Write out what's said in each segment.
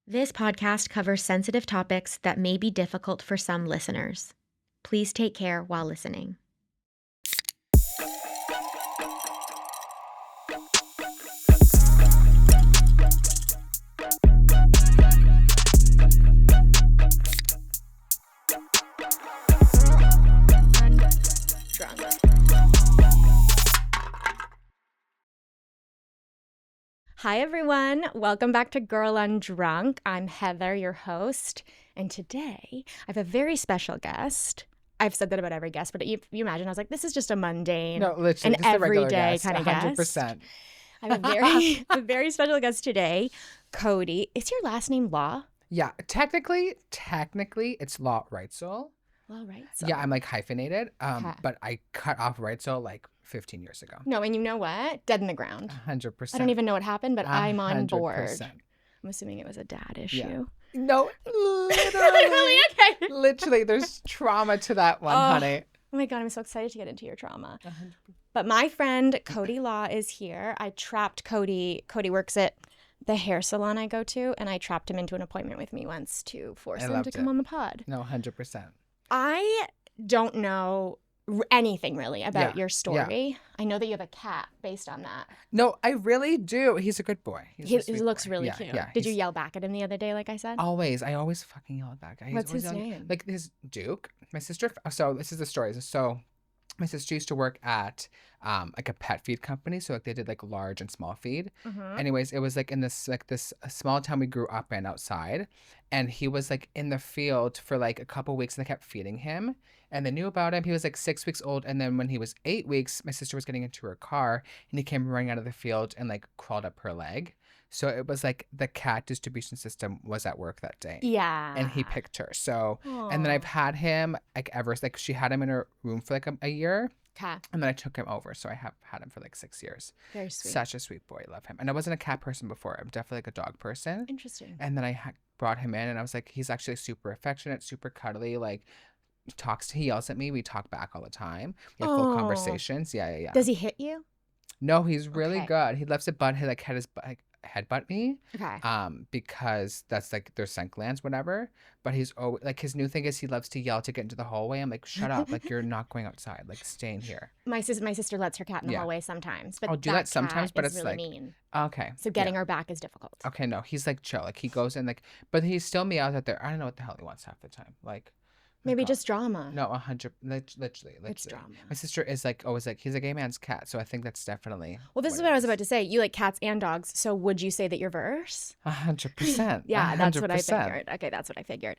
This podcast covers sensitive topics that may be difficult for some listeners. Please take care while listening. Hi, everyone. Welcome back to Girl Undrunk. I'm Heather, your host, and today I have a very special guest. I've said that about every guest, but you imagine I was like, this is just a mundane, an everyday kind of guest. 100%. I have a very special guest today, Cody. Is your last name Law? Yeah, technically, it's Law Reitzel. Law Reitzel. Yeah, I'm like hyphenated, but I cut off Reitzel like 15 years ago. No, and you know what? Dead in the ground. 100%. I don't even know what happened, but I'm on 100%. board. I'm assuming it was a dad issue. Yeah. No, literally. Really? Okay. Literally, there's trauma to that one, honey. Oh my God, I'm so excited to get into your trauma. 100%. But my friend Cody Law is here. I trapped Cody. Cody works at the hair salon I go to, and I trapped him into an appointment with me once to force him to come on the pod. No, 100%. I don't know anything really about your story. Yeah. I know that you have a cat based on that. No, I really do. He's a good boy. He looks really cute. Yeah, Did you yell back at him the other day, like I said? Always. I always fucking yell at that guy. What's his name? Like his Duke. My sister. So this is the story. So my sister used to work at like a pet feed company. So like they did like large and small feed. Mm-hmm. Anyways, it was like in this small town we grew up in outside. And he was like in the field for like a couple weeks and they kept feeding him. And they knew about him. He was like 6 weeks old. And then when he was 8 weeks, my sister was getting into her car and he came running out of the field and like crawled up her leg. So it was like the cat distribution system was at work that day. Yeah. And he picked her. So, Aww. And then I've had him like ever, like she had him in her room for like a year. Okay. And then I took him over. So I have had him for like 6 years. Very sweet. Such a sweet boy. Love him. And I wasn't a cat person before. I'm definitely like a dog person. Interesting. And then I brought him in and I was like, he's actually super affectionate, super cuddly. Like he yells at me. We talk back all the time. We have full conversations. Yeah. Does he hit you? No, he's really Okay. good. He loves to headbutt me. Okay. Because that's like their scent glands, whatever. But he's always like his new thing is he loves to yell to get into the hallway. I'm like, shut up! Like you're not going outside. Like staying here. My sister lets her cat in the hallway sometimes, but I'll do that sometimes, but it's it's really like mean. Okay. So getting her back is difficult. Okay, no, he's like chill. Like he goes in like, but he still meows out there. I don't know what the hell he wants half the time. Like. Maybe just drama. No, 100. Literally. It's drama. My sister is like always like he's a gay man's cat, so I think that's definitely. Well, this is what I was about to say. You like cats and dogs, so would you say that you're verse? 100%. Yeah, that's what I figured. Okay, that's what I figured.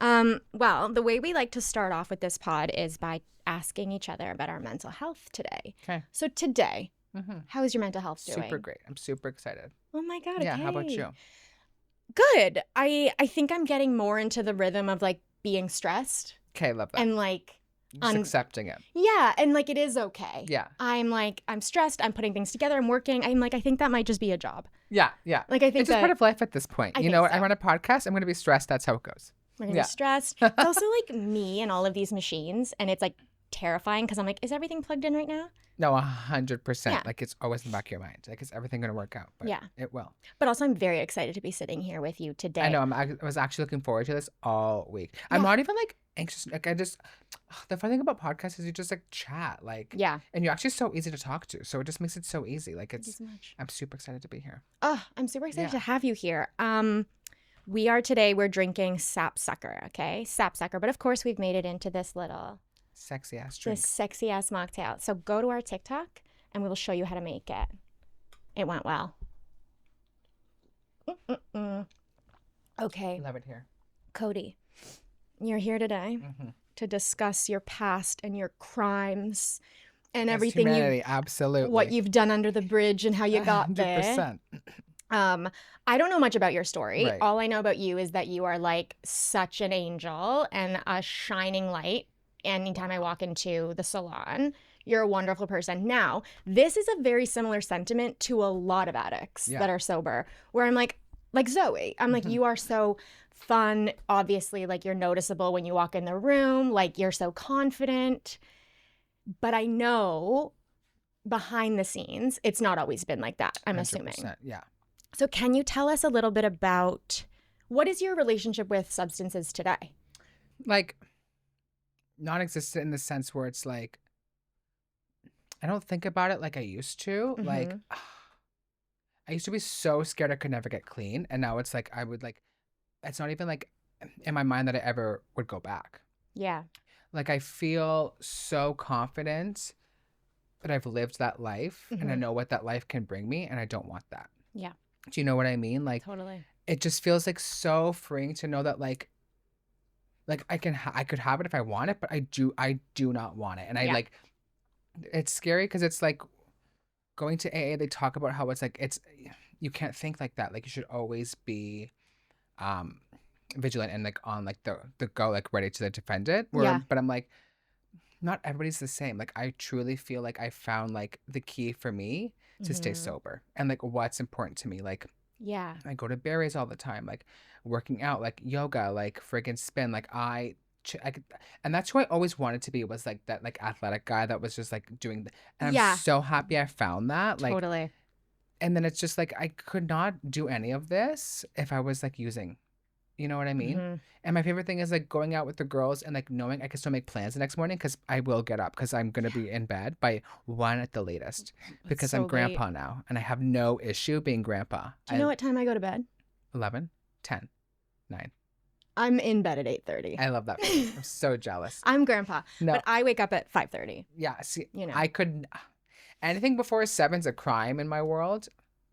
Well, the way we like to start off with this pod is by asking each other about our mental health today. Okay. So today, how is your mental health doing? Super great. I'm super excited. Oh my God. Okay. Yeah. How about you? Good. I think I'm getting more into the rhythm of like being stressed. Okay, love that. And like just accepting it. Yeah, and like it is okay. Yeah. I'm stressed, I'm putting things together, I'm working. I'm like, I think that might just be a job. Yeah. Like I think it's just part of life at this point. You know what? So. I run a podcast, I'm gonna be stressed, that's how it goes. We're gonna be stressed. It's also like me and all of these machines, and it's like terrifying because I'm like, is everything plugged in right now? No, 100%. Yeah. Like it's always in the back of your mind. Like is everything gonna work out? But it will. But also I'm very excited to be sitting here with you today. I know. I was actually looking forward to this all week. Yeah. I'm not even like anxious. Like the funny thing about podcasts is you just like chat. Like and you're actually so easy to talk to. So it just makes it so easy. Like Thank you so much. I'm super excited to be here. Oh, I'm super excited to have you here. We're drinking Sap Sucker, okay? Sap Sucker. But of course we've made it into this little sexy ass drink. This sexy ass mocktail. So go to our TikTok and we will show you how to make it. It went well. Okay. Love it here. Cody, you're here today to discuss your past and your crimes and everything absolutely. What you've done under the bridge and how you got 100%. There. I don't know much about your story. Right. All I know about you is that you are like such an angel and a shining light. Anytime I walk into the salon, you're a wonderful person. Now, this is a very similar sentiment to a lot of addicts that are sober, where I'm like Zoe. I'm like, you are so fun. Obviously, like you're noticeable when you walk in the room. Like you're so confident. But I know behind the scenes, it's not always been like that, I'm assuming. Yeah. So can you tell us a little bit about What is your relationship with substances today? Like, non-existent in the sense where it's like, I don't think about it like I used to. Like, Mm-hmm. I used to be so scared I could never get clean. And now it's like, I would like, it's not even like in my mind that I ever would go back. Yeah. Like, I feel so confident that I've lived that life and I Mm-hmm. know what that life can bring me. And I don't want that. Yeah. Do you know what I mean? Like, Totally. it just feels like so freeing to know that like I could have it if I want it, but I do not want it. And I Yeah. like, it's scary because it's like going to AA, they talk about how it's like, you can't think like that. Like, you should always be um vigilant and like on like the go, like ready to defend it. Yeah. But I'm like, not everybody's the same. Like, I truly feel like I found like the key for me to stay Mm-hmm. sober and like what's important to me. Like, Yeah. I go to Barry's all the time, like working out, like yoga, like friggin' spin. Like, and that's who I always wanted to be, was like that like athletic guy that was just like doing and I'm Yeah. so happy I found that. Like, Totally. and then it's just like I could not do any of this if I was like using. You know what I mean? Mm-hmm. And my favorite thing is like going out with the girls and like knowing I can still make plans the next morning because I will get up because I'm going to be in bed by 1 at the latest That's because so I'm late. grandpa now and I have no issue being grandpa. Do you know what time I go to bed? 11, 10, 9. I'm in bed at 8:30. I love that for you. I'm so jealous. I'm grandpa, No, but I wake up at 5:30. yeah, see, You know. I could, anything before 7's a crime in my world.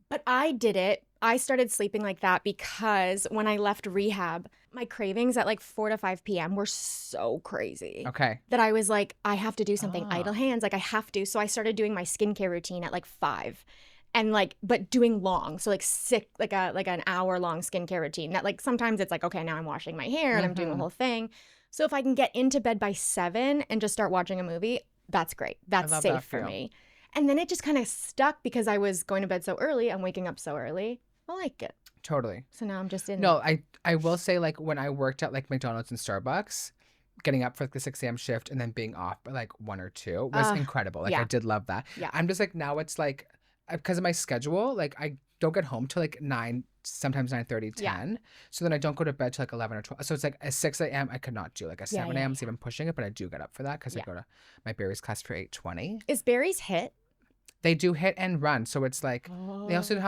But I did it. I started sleeping like that because when I left rehab, my cravings at like 4 to 5 p.m. were so crazy Okay. that I was like, I have to do something. Ah. Idle hands, like I have to. So I started doing my skincare routine at like 5. And like, but doing long. So like like an hour long skincare routine that like sometimes it's like, okay, now I'm washing my hair and I'm doing the Mhm. whole thing. So if I can get into bed by 7 and just start watching a movie, that's great. That's love safe that for feel. me. And then it just kind of stuck because I was going to bed so early. I'm waking up so early. I like it. Totally. So now I'm just in. No, I will say like when I worked at like McDonald's and Starbucks, getting up for like the 6 a.m. shift and then being off by like 1 or 2 was incredible. Like, yeah. I did love that. Yeah. I'm just like, now it's like, because of my schedule, like I don't get home till like 9, sometimes 9:30, 10. Yeah. So then I don't go to bed till like 11 or 12. So it's like at 6 a.m. I could not do. Like at Yeah, 7 yeah, a.m. is even pushing it, but I do get up for that because Yeah. I go to my Barry's class for 8:20. Is Barry's hit? They do hit and run. So it's like, they also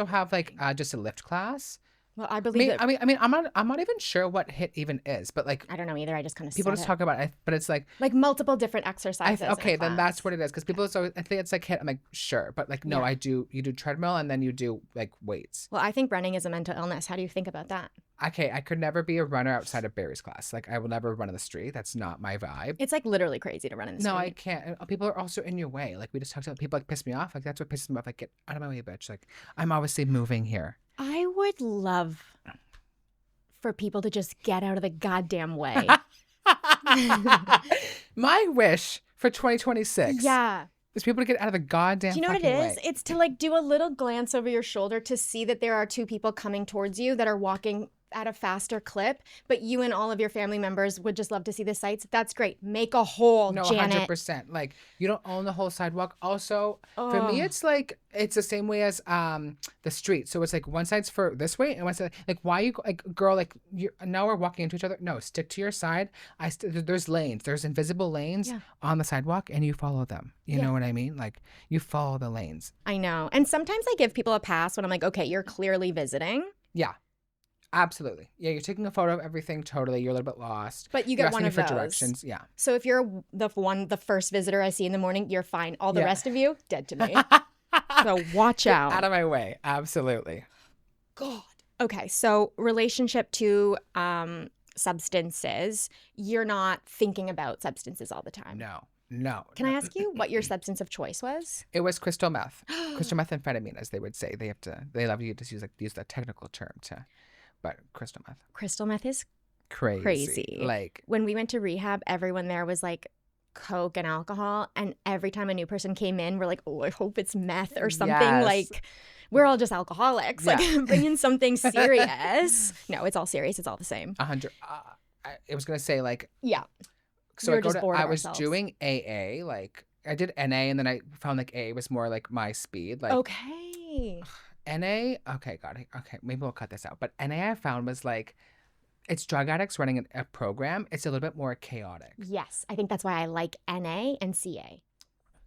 have like just a lift class. Well, I believe it. I mean, I'm not even sure what hit even is, but like I don't know either. I just kind of people just talk about it, but it's like, like multiple different exercises. in a okay, then that's class. what it is. Because people, so I think it's like hit. I'm like, sure, but like, no, Yeah. you do treadmill and then you do like weights. Well, I think running is a mental illness. How do you think about that? Okay, I could never be a runner outside of Barry's class. Like, I will never run in the street. That's not my vibe. It's like literally crazy to run in the No, I street. can't. And people are also in your way. Like, we just talked about people like piss me off. Like, that's what pisses me off. Like, get out of my way, bitch. Like, I'm obviously moving here. I would love for people to just get out of the goddamn way. My wish for 2026 Yeah. is people to get out of the goddamn Do you know what it fucking is? way. It's to like do a little glance over your shoulder to see that there are 2 people coming towards you that are walking at a faster clip, but you and all of your family members would just love to see the sights. That's great. Make a hole, No, Janet. 100%. Like, you don't own the whole sidewalk. Also, for me, Oh. it's like, it's the same way as the street. So it's like one side's for this way and one side, like, why you, like, girl, like, now we're walking into each other. No, stick to your side. There's lanes. There's invisible lanes Yeah. on the sidewalk and you follow them. You Yeah. know what I mean? Like, you follow the lanes. I know. And sometimes I give people a pass when I'm like, okay, you're clearly visiting, Yeah. Absolutely. Yeah, you're taking a photo of everything. Totally. You're a little bit lost. but you You're get one asking me of for those. directions. Yeah. So if you're the first visitor I see in the morning, you're fine. All the Yeah. rest of you, dead to me. So watch Get out. out of my way. Absolutely. God. Okay, so relationship to substances, you're not thinking about substances all the time. No. No. Can I ask you what your substance of choice was? It was crystal meth. Crystal methamphetamine, as they would say. They love you to use the technical term but crystal meth. Crystal meth is Crazy. Like, when we went to rehab, everyone there was like Coke and alcohol, and every time a new person came in, we're like, oh, I hope it's meth or something. Yes. Like, we're all just alcoholics. Yeah. Like, bring in something serious. No, it's all serious. It's all the same. 100. I was gonna say, like, Yeah. so We were just bored of I was ourselves. doing AA. Like, I did NA, and then I found like AA was more like my speed. Like, Okay. NA, okay, got it. Okay, maybe we'll cut this out. But NA I found was like, it's drug addicts running a program. It's a little bit more chaotic. Yes, I think that's why I like NA and CA.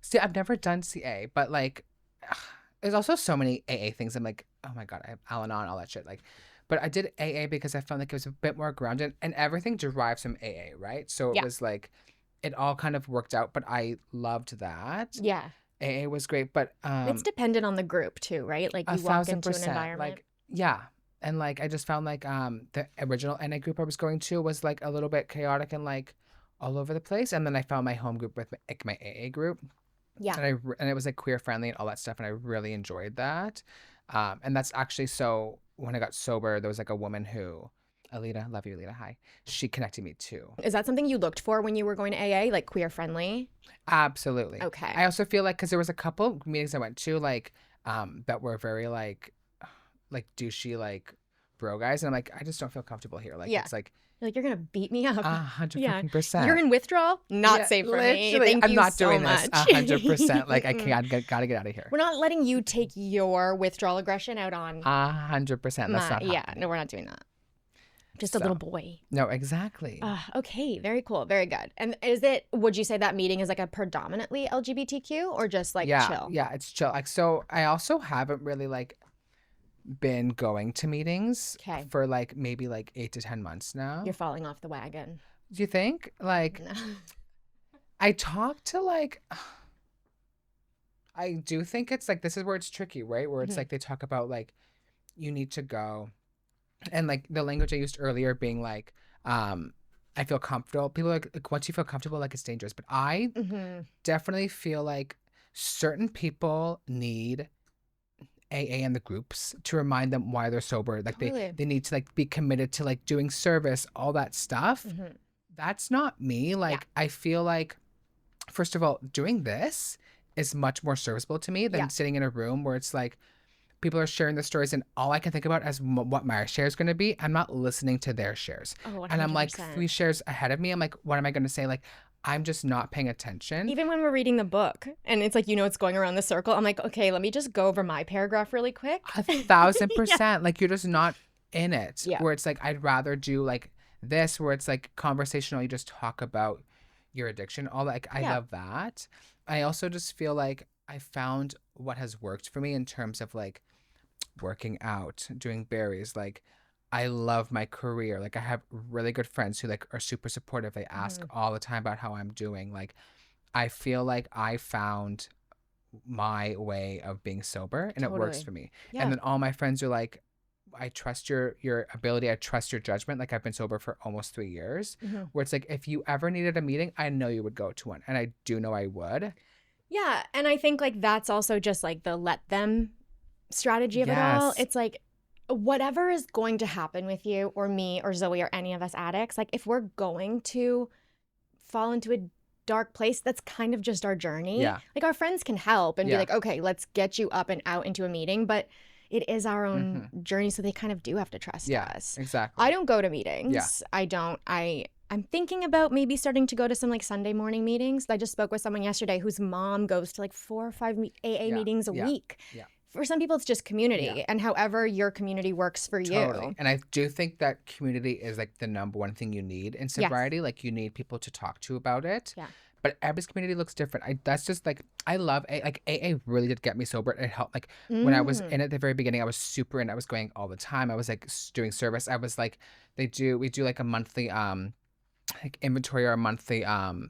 See, I've never done CA, but like, there's also so many AA things. I'm like, oh my God, I have Al-Anon, all that shit. Like, but I did AA because I felt like it was a bit more grounded and everything derives from AA, right? So it Yeah. was like, it all kind of worked out, but I loved that. Yeah. AA was great, but It's dependent on the group too, right? Like you walk into an environment. like, yeah. And like, I just found like the original NA group I was going to was like a little bit chaotic and like all over the place. And then I found my home group with my AA group. Yeah. And it was like queer friendly and all that stuff. And I really enjoyed that. And that's actually, so when I got sober, there was like a woman who, Alita, love you, Alita, hi. She connected me too. Is that something you looked for when you were going to AA, like queer friendly? Absolutely. Okay. I also feel like, because there was a couple meetings I went to, like, that were very like douchey, like bro guys. And I'm like, I just don't feel comfortable here. Like, Yeah. it's like, You're going to beat me up. 100%. You're in withdrawal? Not safe for me. Thank I'm you not so doing much. this. 100%. Like, I gotta get out of here. We're not letting you take your withdrawal aggression out on 100%. That's not happening. Yeah, no, we're not doing that. Just a little boy. No, exactly. Okay, very cool. Very good. And would you say that meeting is like a predominantly LGBTQ or just like chill? Yeah, it's chill. Like, so I also haven't really like been going to meetings for like maybe like 8 to 10 months now. You're falling off the wagon. Do you think? Like, No. I talk to like, I do think it's like, this is where it's tricky, right? Where it's like they talk about like, you need to go. And like the language I used earlier being like, I feel comfortable. People are like once you feel comfortable, like it's dangerous. But I definitely feel like certain people need AA and the groups to remind them why they're sober. Like they need to like be committed to like doing service, all that stuff. That's not me. Like I feel like, first of all, doing this is much more serviceable to me than sitting in a room where it's like, people are sharing the stories and all I can think about is what my share is going to be. I'm not listening to their shares. Oh, 100%. And I'm like 3 shares ahead of me. I'm like, what am I going to say? Like, I'm just not paying attention. Even when we're reading the book and it's like, it's going around the circle. I'm like, okay, let me just go over my paragraph really quick. 1,000%. Like, you're just not in it. Yeah. Where it's like, I'd rather do like this, where it's like conversational. You just talk about your addiction. All like, I love that. I also just feel like I found what has worked for me in terms of like working out, doing berries. Like, I love my career. Like, I have really good friends who like are super supportive. They ask all the time about how I'm doing. Like, I feel like I found my way of being sober and it works for me. Yeah. And then all my friends are like, I trust your ability. I trust your judgment. Like, I've been sober for almost 3 years, where it's like, if you ever needed a meeting, I know you would go to one. And I do know I would. Yeah. And I think like that's also just like the let them strategy of it all. It's like, whatever is going to happen with you or me or Zoe or any of us addicts, like if we're going to fall into a dark place, that's kind of just our journey. Yeah. Like our friends can help and be like, okay, let's get you up and out into a meeting, but it is our own journey, so they kind of do have to trust us. Exactly. I don't go to meetings. Yeah. I'm thinking about maybe starting to go to some like Sunday morning meetings. I just spoke with someone yesterday whose mom goes to like 4 or 5 AA meetings a week. Yeah. For some people, it's just community, and however your community works for you. And I do think that community is like the number one thing you need in sobriety. Like, you need people to talk to about it. Yeah. But every community looks different. That's just like, I love like AA really did get me sober. It helped. Like when I was in at the very beginning, I was super in. I was going all the time. I was like doing service. I was like, we do like a monthly like inventory or a monthly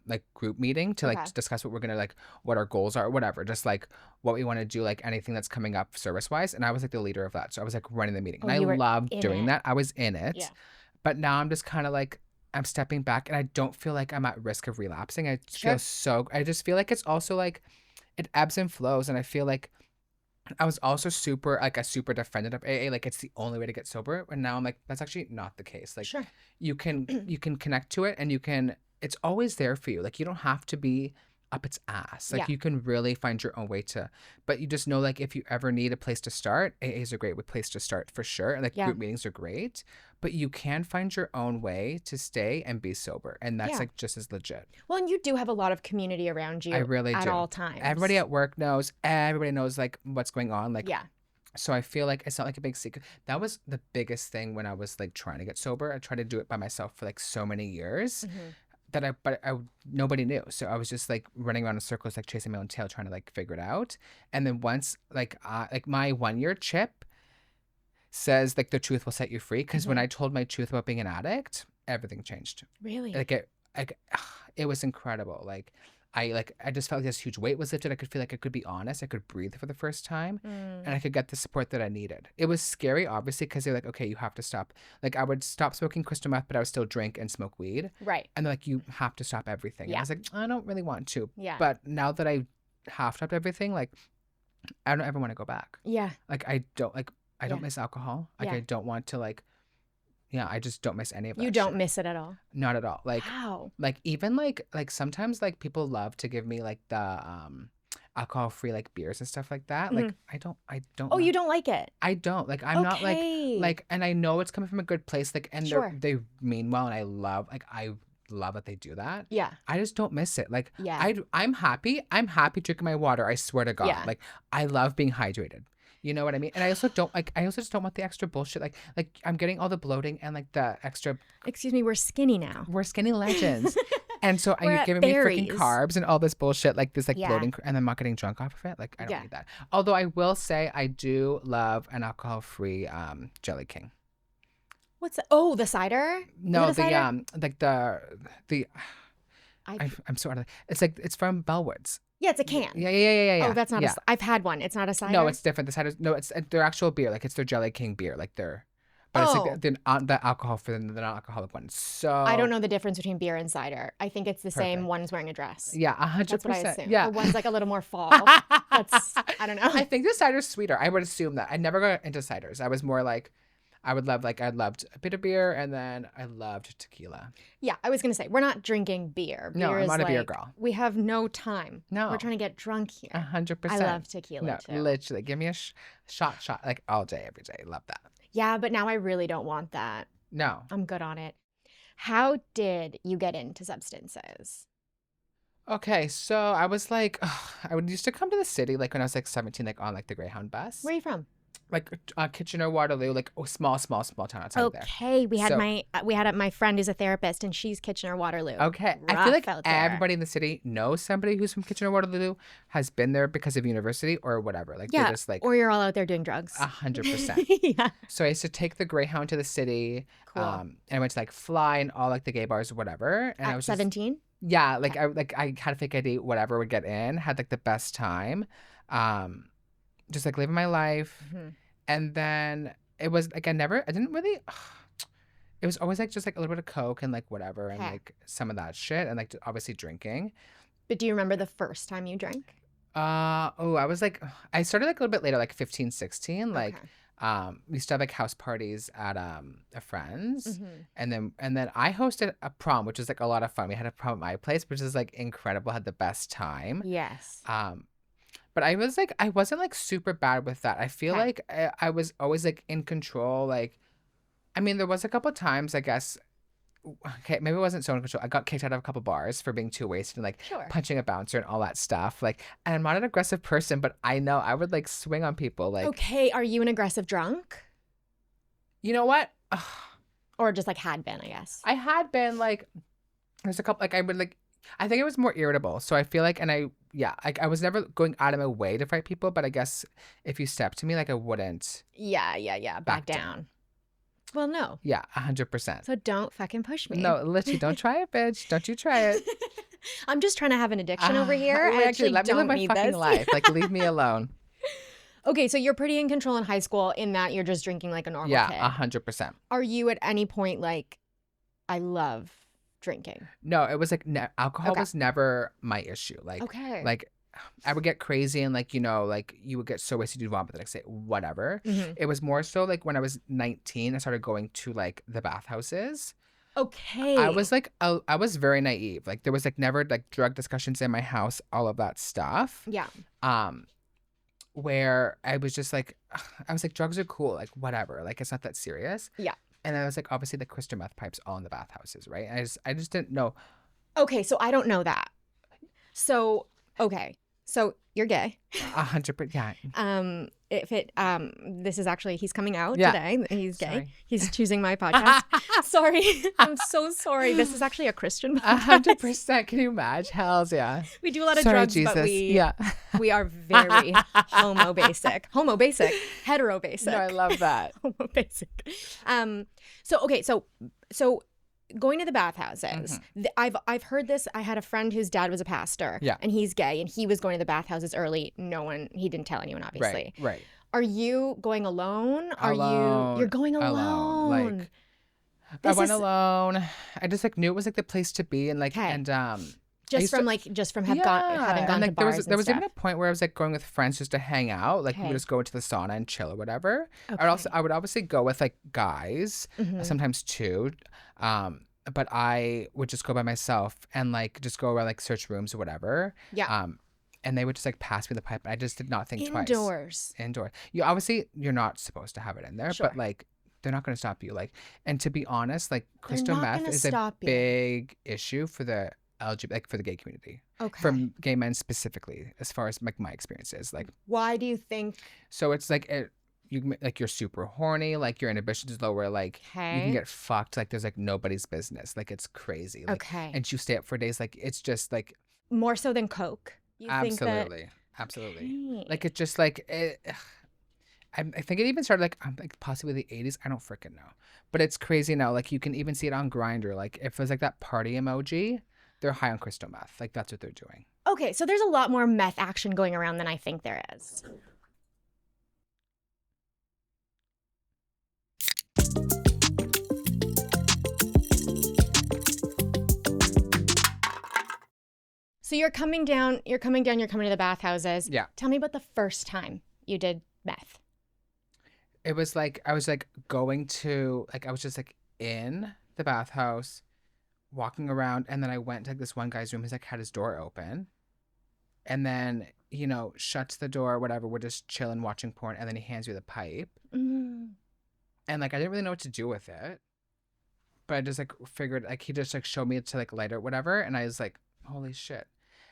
like group meeting to like discuss what we're gonna like, what our goals are, whatever, just like what we want to do, like anything that's coming up service wise. And I was like the leader of that, so I was like running the meeting, and I loved doing that. I was in it, but now I'm just kind of like, I'm stepping back, and I don't feel like I'm at risk of relapsing. I just feel like it's also like it ebbs and flows, and I feel like I was also super defendant of AA. Like, it's the only way to get sober. And now I'm like, that's actually not the case. Like, you can connect to it, and it's always there for you. Like, you don't have to be up its ass. Like, you can really find your own way but you just know, like, if you ever need a place to start, AA is a great place to start for sure. And like group meetings are great, but you can find your own way to stay and be sober. And that's like just as legit. Well, and you do have a lot of community around you. I really at do. all times. Everybody at work knows. Everybody knows like what's going on. Like, So I feel like it's not like a big secret. That was the biggest thing when I was like trying to get sober. I tried to do it by myself for like so many years Mhm. that nobody knew. So I was just like running around in circles, like chasing my own tail, trying to like figure it out. And then once like my 1 year chip says like the truth will set you free. Because when Mhm. I told my truth about being an addict, everything changed. Really? Like like it was incredible. I just felt like this huge weight was lifted. I could feel like I could be honest. I could breathe for the first time, and I Mm. could get the support that I needed. It was scary, obviously, because they're like, okay, you have to stop. Like I would stop smoking crystal meth, but I would still drink and smoke weed, Right. and they're like, you have to stop everything. And I Yeah. was like, I don't really want to, Yeah. but now that I have stopped everything, like I don't ever want to go back. Yeah. Like I don't Yeah. miss alcohol. Like Yeah. I don't want to like yeah, I just don't miss any of You that don't shit. miss it at all. Not at all. Wow. Like even like sometimes like people love to give me like the alcohol free like beers and stuff like that. Like Mhm. I don't Oh, know. you don't like it? I don't like I'm not Okay. and I know it's coming from a good place like and Sure. they mean well and I love that they do that. Yeah. I just don't miss it. Like Yeah. I'm happy. I'm happy drinking my water. I swear to God. Yeah. Like I love being hydrated. You know what I mean? And I also don't like I also just don't want the extra bullshit. Like I'm getting all the bloating and like the extra Excuse me, we're skinny now. we're skinny legends. And so We're you're at giving me freaking berries. carbs and all this bullshit, like this like Yeah. bloating, and I'm not getting drunk off of it. Like I don't Yeah. need that. Although I will say I do love an alcohol-free Jelly King. What's that? Oh, the cider? No, Is it a the cider? like the I'm so out of it's like it's from Bellwoods. Yeah, it's a can. Yeah. Oh, that's not yeah. I've had one. It's not a cider? No, it's different. The cider no, it's their actual beer. Like it's their Jelly King beer. Like they're but it's Oh. like the alcohol for the non-alcoholic one. So I don't know the difference between beer and cider. I think it's the same. Perfect. One's wearing a dress. Yeah, That's what I 100%. assume. Yeah. Or one's like a little more fall. That's, I don't know. I think the cider's sweeter. I would assume that. I never got into ciders. I was more like, I loved a bit of beer and then I loved tequila. Yeah, I was going to say, we're not drinking beer. No, Beer I'm is not a beer like, girl. we have no time. No. We're trying to get drunk here. 100%. I love tequila No, too. literally. Give me a shot, like all day, every day. Love that. Yeah, but now I really don't want that. No. I'm good on it. How did you get into substances? Okay, so I was like, I would used to come to the city like when I was like 17, like on like the Greyhound bus. Where are you from? Like Kitchener, Waterloo, like small town outside of there. Okay, we had So- my friend is a therapist and she's Kitchener Waterloo. Okay, I Rough feel like out there. everybody in the city knows somebody who's from Kitchener Waterloo has been there because of university or whatever. Like Yeah, they're just like or you're all out there doing drugs. 100%. Yeah, So I used to take the Greyhound to the city, cool. and I went to like Fly and all like the gay bars or whatever. And I At was just 17? yeah, like I had a fake ID, whatever would get in, had like the best time, just like living my life. Mhm. And then it was like I didn't really. It was always like just like a little bit of coke and like whatever and Okay. like some of that shit and like obviously drinking. But do you remember the first time you drank? I was like I started like a little bit later, like 15, 16. Like Okay. we used to have like house parties at a friend's Mhm. and then I hosted a prom, which was like a lot of fun. We had a prom at my place, which is like incredible, had the best time. Yes. But I was like I wasn't like super bad with that. I feel Okay. like I was always like in control. Like I mean there was a couple times I guess okay, maybe I wasn't so in control. I got kicked out of a couple bars for being too wasted and like Sure. punching a bouncer and all that stuff. Like, and I'm not an aggressive person, but I know I would like swing on people. Like, Okay, are you an aggressive drunk? you know what? Or just like had been, I guess. I had been like, there's a couple, like, I would like, I think I was more irritable. So I feel like, and I was never going out of my way to fight people, but I guess if you step to me, like, I wouldn't. Yeah. Back down. Well, no. Yeah, 100%. So don't fucking push me. No, literally, don't try it, bitch. Don't you try it. I'm just trying to have an addiction over here. I Literally, actually let me live don't my need fucking this. life. Like, leave me alone. Okay, so you're pretty in control in high school in that you're just drinking like a normal Yeah, kid. 100%. Are you at any point like, I love drinking? No, it was like alcohol Okay. was never my issue. Like, Okay. like I would get crazy and like like you would get so wasted you'd vomit the next day, whatever. Mhm. It was more so like when I was 19, I started going to like the bathhouses. Okay. I was like, I was very naive. Like there was like never like drug discussions in my house, all of that stuff. Yeah. Where I was just like, I was like, drugs are cool, like whatever, like it's not that serious. Yeah. And I was like, obviously the crystal meth pipes all in the bathhouses, right? And I just didn't know. Okay, so I don't know that. So, okay. So you're gay. 100%. Yeah. this is actually, he's coming out Yeah. today. He's gay. Sorry. He's choosing my podcast. Sorry. I'm so sorry. This is actually a Christian podcast. 100%. Can you imagine? Hells yeah. We do a lot of Sorry, drugs, Jesus. but we are very homo basic, hetero basic. No, I love that. Homo basic. So going to the bathhouses. I've heard this. I had a friend whose dad was a pastor. Yeah. And he's gay, and he was going to the bathhouses early. He didn't tell anyone, obviously. Right. Are you going alone? Alone. You're going alone? Like, I went alone. I just like knew it was like the place to be, and like just from having gone to bars. There was even a point where I was like going with friends just to hang out. Like we would just go into the sauna and chill or whatever. Okay. I would obviously go with like guys, sometimes too. But I would just go by myself and like just go around like search rooms or whatever. Yeah. And they would just like pass me the pipe. I just did not think twice. Indoors. You're not supposed to have it in there, but like they're not going to stop you. Like, and to be honest, like crystal meth is a big issue for the LGBT, like for the gay community. Okay. From gay men specifically, as far as like my experiences. Like, why do you think? So it's like you're super horny, like your inhibition is lower, like you can get fucked, like there's like nobody's business, like it's crazy. Like, and you stay up for days, like it's just like more so than coke. Absolutely. Like it's just like I think it even started like possibly the 80s. I don't freaking know, but it's crazy now. Like you can even see it on Grindr. Like if it's like that party emoji, they're high on crystal meth. Like that's what they're doing. Okay, so there's a lot more meth action going around than I think there is. So you're coming to the bathhouses. Yeah. Tell me about the first time you did meth. It was like, I was like going to, like, I was just like in the bathhouse, walking around, and then I went to like this one guy's room. He's like had his door open, and then, you know, shuts the door, whatever. We're just chilling, watching porn, and then he hands me the pipe. And like, I didn't really know what to do with it, but I just like figured, like, he just like showed me to like light it, whatever. And I was like, holy shit.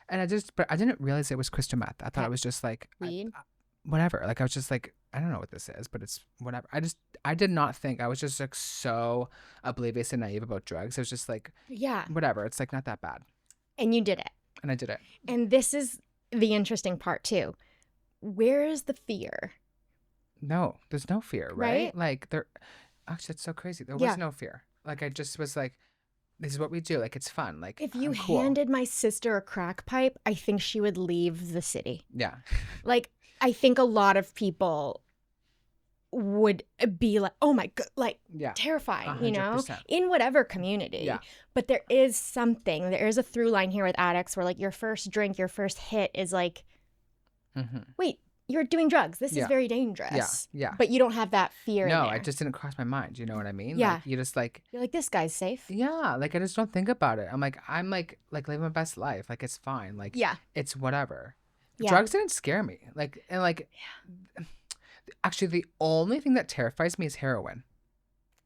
And but I didn't realize it was crystal meth. I thought it was just like weed, whatever. Like I was just like, I don't know what this is, but it's whatever. I did not think. I was just like so oblivious and naive about drugs. I was just like, yeah, whatever. It's like not that bad. And you did it. And I did it. And this is the interesting part too. Where is the fear? No, there's no fear, right? Like actually, it's so crazy. There was no fear. Like I just was like, this is what we do. Like, it's fun. Like, if you handed my sister a crack pipe, I think she would leave the city. Yeah. Like, I think a lot of people would be like, oh my God, like terrifying, 100%. You know, in whatever community. Yeah. But there is a through line here with addicts where like your first drink, your first hit is like, wait, you're doing drugs. This is very dangerous. Yeah. But you don't have that fear. No, it just didn't cross my mind. You know what I mean? Yeah. Like, you just like, you're like, this guy's safe. Yeah. Like, I just don't think about it. I'm like living my best life. Like, it's fine. Like, it's whatever. Yeah. Drugs didn't scare me. Like, and like, actually, the only thing that terrifies me is heroin.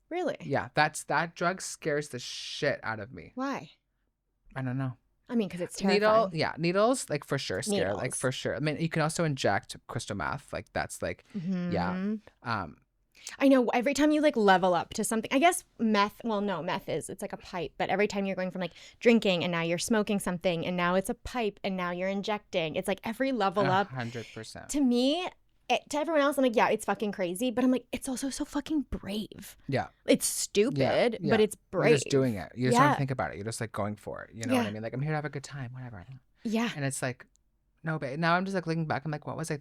Really? Yeah. That drug scares the shit out of me. Why? I don't know. I mean, because it's terrifying. Needles, like for sure scare, like for sure. I mean, you can also inject crystal meth, like that's like, I know every time you like level up to something, I guess meth it's like a pipe, but every time you're going from like drinking and now you're smoking something and now it's a pipe and now you're injecting, it's like every level up. 100%. To me, to everyone else, I'm like, yeah, it's fucking crazy, but I'm like, it's also so fucking brave. Yeah. It's stupid, but it's brave. You're just doing it. You just don't think about it. You're just like going for it. You know what I mean? Like, I'm here to have a good time, whatever. Yeah. And it's like, no, but now I'm just like looking back. I'm like, what was I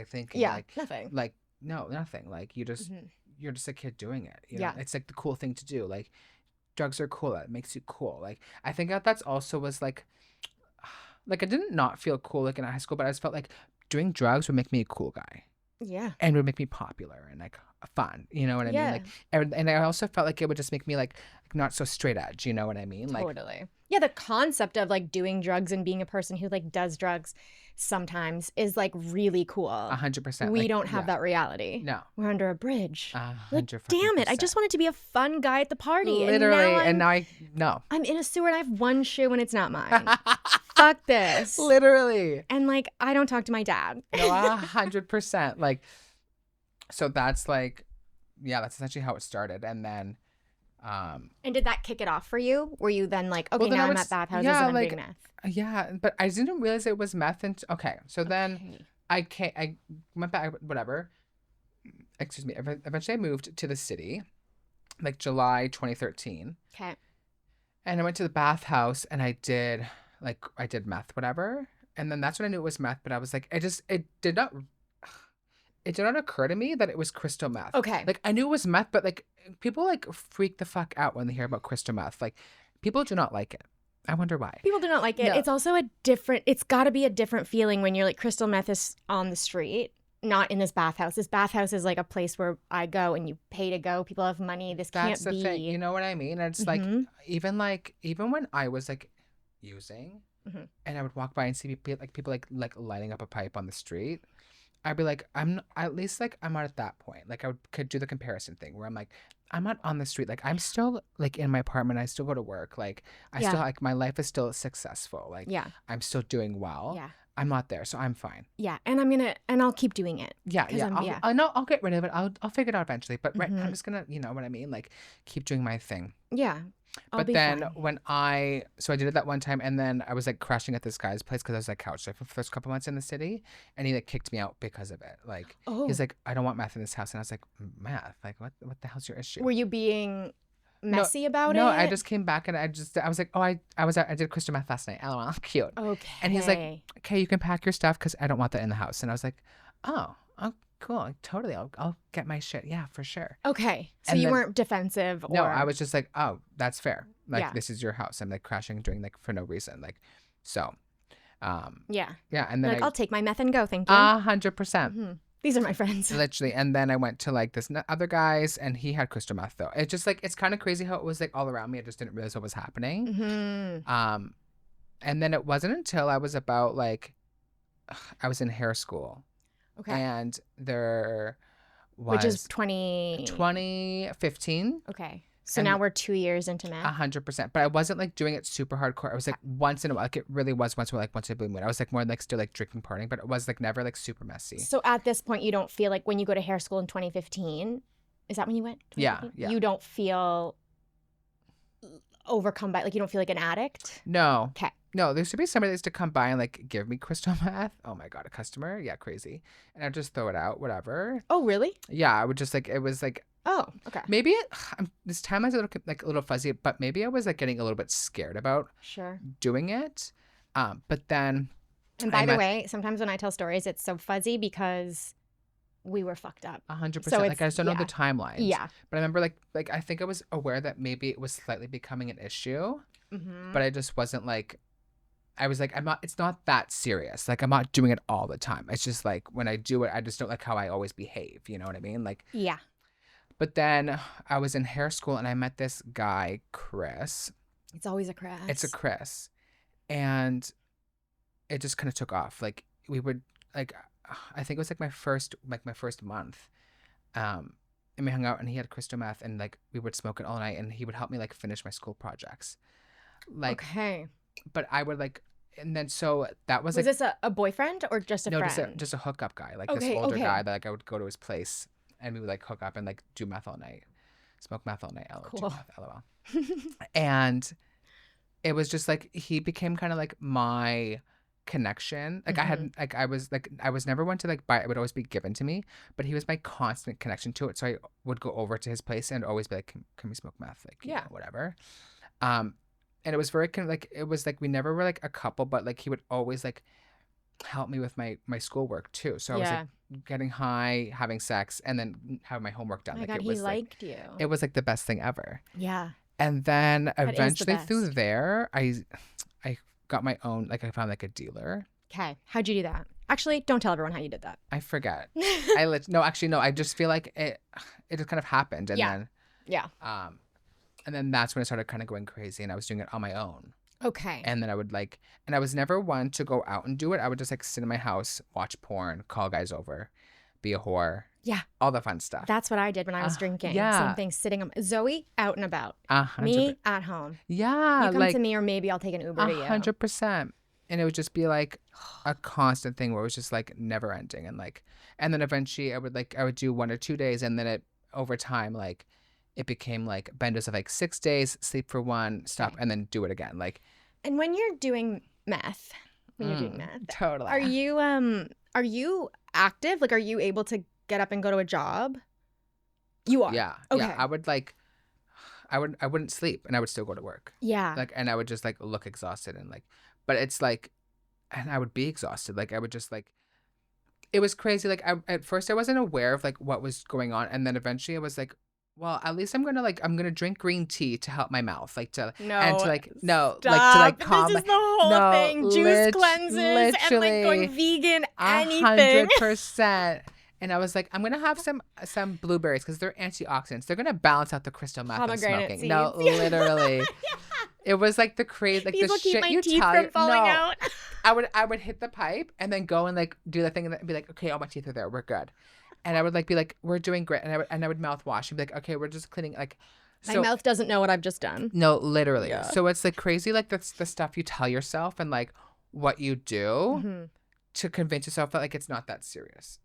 thinking? Yeah, like, nothing. Like, no, nothing. Like, you're just a kid doing it. You know? It's like the cool thing to do. Like, drugs are cool. That makes you cool. Like, I think that's also was like I did not feel cool like in high school, but I just felt like doing drugs would make me a cool guy. Yeah. And would make me popular and like fun. You know what I mean? Like, and I also felt like it would just make me like not so straight edge. You know what I mean? Like, totally. Yeah. The concept of like doing drugs and being a person who like does drugs sometimes is like really cool. 100%. We don't have that reality. No. We're under a bridge. 100%. Like, damn it. I just wanted to be a fun guy at the party. Literally. And now no. I'm in a sewer and I have one shoe and it's not mine. fuck this. Literally. And like, I don't talk to my dad. No, 100%. Like, so that's like, yeah, that's essentially how it started. And then, And did that kick it off for you? Were you then like, okay, well, then now I I'm would at bathhouses yeah, and I'm like, doing meth? yeah, but I didn't realize it was meth. And okay, so then Okay. I went back, whatever. Excuse me. Eventually, I moved to the city, like July 2013, Okay. and I went to the bathhouse and I did meth, whatever. And then that's when I knew it was meth. But I was like, it did not occur to me that it was crystal meth. Okay. Like I knew it was meth, but like people like freak the fuck out when they hear about crystal meth. Like people do not like it. I wonder why. People do not like it. No. It's also it's got to be a different feeling when you're like crystal meth is on the street, not in this bathhouse. This bathhouse is like a place where I go and you pay to go. People have money. This That's can't the be. thing. You know what I mean? And it's Mhm. like even when I was like using, Mhm. and I would walk by and see people like lighting up a pipe on the street. I'd be like, at least like I'm not at that point. Like could do the comparison thing where I'm like, I'm not on the street. Like I'm still like in my apartment. I still go to work. Like I still Yeah. like my life is still successful. Like Yeah. I'm still doing well. Yeah. I'm not there, so I'm fine. Yeah. And I'll keep doing it. Yeah, 'Cause yeah. yeah. I know I'll get rid of it. I'll figure it out eventually. But right, Mhm. I'm just gonna, you know what I mean? Like keep doing my thing. Yeah. I'll But be then fine. when so I did it that one time, and then I was like crashing at this guy's place because I was like couch surfing for the first couple months in the city, and he like kicked me out because of it. Like Oh. he's like, I don't want meth in this house, and I was like, meth? Like what the hell's your issue? Were you being messy about No, it? I just came back and I was like, oh, I did crystal meth last night. LOL, cute. Okay. And he's like, okay, you can pack your stuff because I don't want that in the house. And I was like, oh, cool, totally. I'll get my shit. Yeah, for sure. okay. So And you then- weren't defensive or No, I was just like, oh, that's fair. Like Yeah. this is your house. I'm like crashing and doing like for no reason. Like, so, Yeah. yeah. And then Like, I'll take my meth and go, thank you. 100%. Mhm. These are my friends. Literally. And then I went to like this other guy's and he had crystal meth though. It's just like, it's kind of crazy how it was like all around me. I just didn't realize what was happening. Mhm. And then it wasn't until I was about like, I was in hair school Okay. and there was Which is 2015. Okay. So and- now we're 2 years into meth. 100%. But I wasn't like doing it super hardcore. I was like once in a while, like it really was once in a blue moon. I was like more like still like drinking, partying, but it was like never like super messy. So at this point, you don't feel like when you go to hair school in 2015, is that when you went? Yeah, 2015? yeah. You don't feel overcome by, like, you don't feel like an addict? No. Okay. No, there used to be somebody that used to come by and like give me crystal meth. Oh my God, a customer? Yeah, crazy. And I'd just throw it out, whatever. Oh, really? Yeah, I would just like, it was like, Oh, okay. maybe this time I was a little fuzzy, but maybe I was like getting a little bit scared about Sure. doing it. But then. And by the way, sometimes when I tell stories, it's so fuzzy because we were fucked up. 100%. So Like it's- I just don't know yeah. the timelines. Yeah. But I remember like I think I was aware that maybe it was slightly becoming an issue, Mm-hmm. but I just wasn't like, I was like, it's not that serious. Like I'm not doing it all the time. It's just like when I do it, I just don't like how I always behave. You know what I mean? Like, Yeah. but then I was in hair school and I met this guy, Chris. It's always a crash. It's a Chris. And it just kind of took off. Like we would like, I think it was like my first month. And we hung out and he had crystal meth and like we would smoke it all night and he would help me like finish my school projects. Like, okay. but I would like, and then so that was Was like, this a boyfriend or just a no, friend? just a hookup guy, like Okay, this older okay. guy that like I would go to his place and we would like hook up and like do meth all night, smoke meth all night, do Cool. meth, lol. And it was just like he became kind of like my connection. Like I was never one to like buy it. It would always be given to me, but he was my constant connection to it. So I would go over to his place and always be like, can we smoke meth? Like, you Yeah. know, whatever. And it was very kind of like, it was like we never were like a couple, but like he would always like help me with my schoolwork too. So I was Yeah. like getting high, having sex, and then having my homework done. Oh my like God, it he was like, liked you. it was like the best thing ever. Yeah. And then is the eventually through best. there, I got my own, like I found like a dealer. Okay. How'd you do that? Actually, don't tell everyone how you did that. I forget. No, actually, no. I just feel like it just kind of happened, and Yeah. Yeah. then that's when I started kind of going crazy, and I was doing it on my own. Okay. And then I would like, and I was never one to go out and do it. I would just like sit in my house, watch porn, call guys over, be a whore. Yeah. All the fun stuff. That's what I did when I was drinking. yeah. Same thing, sitting on Zoe out and about. 100%. Me at home. Yeah. You come like to me or maybe I'll take an Uber to you. 100%. And it would just be like a constant thing where it was just like never ending. And then eventually I would do 1 or 2 days. And then over time, like it became like benders of like 6 days, sleep for one, stop, Okay. and then do it again. Like, And when you're doing meth, totally. are you active? Like, are you able to get up and go to a job? You are. Yeah. Okay. Yeah. I wouldn't sleep and I would still go to work. Yeah. Like, and I would just like look exhausted and like, but it's like, and I would be exhausted. Like, I would just like, it was crazy. Like, at first I wasn't aware of like what was going on. And then eventually I was like, well, at least I'm gonna drink green tea to help my mouth, like to and to like no, like to like calm. This is the whole thing. Juice cleanses and like going vegan, anything. 100%. And I was like, I'm gonna have some blueberries because they're antioxidants. They're gonna balance out the crystal meth I'm smoking. Seeds. No, literally. It was like the crazy, like These the will keep shit my you teeth tell. from falling out. I would hit the pipe and then go and like do the thing and be like, okay, all my teeth are there, we're good. And I would like be like, we're doing great, and I would mouthwash and be like, okay, we're just cleaning like. My mouth doesn't know what I've just done. No, literally. Yeah. So it's like crazy, like that's the stuff you tell yourself and like what you do to convince yourself that like it's not that serious.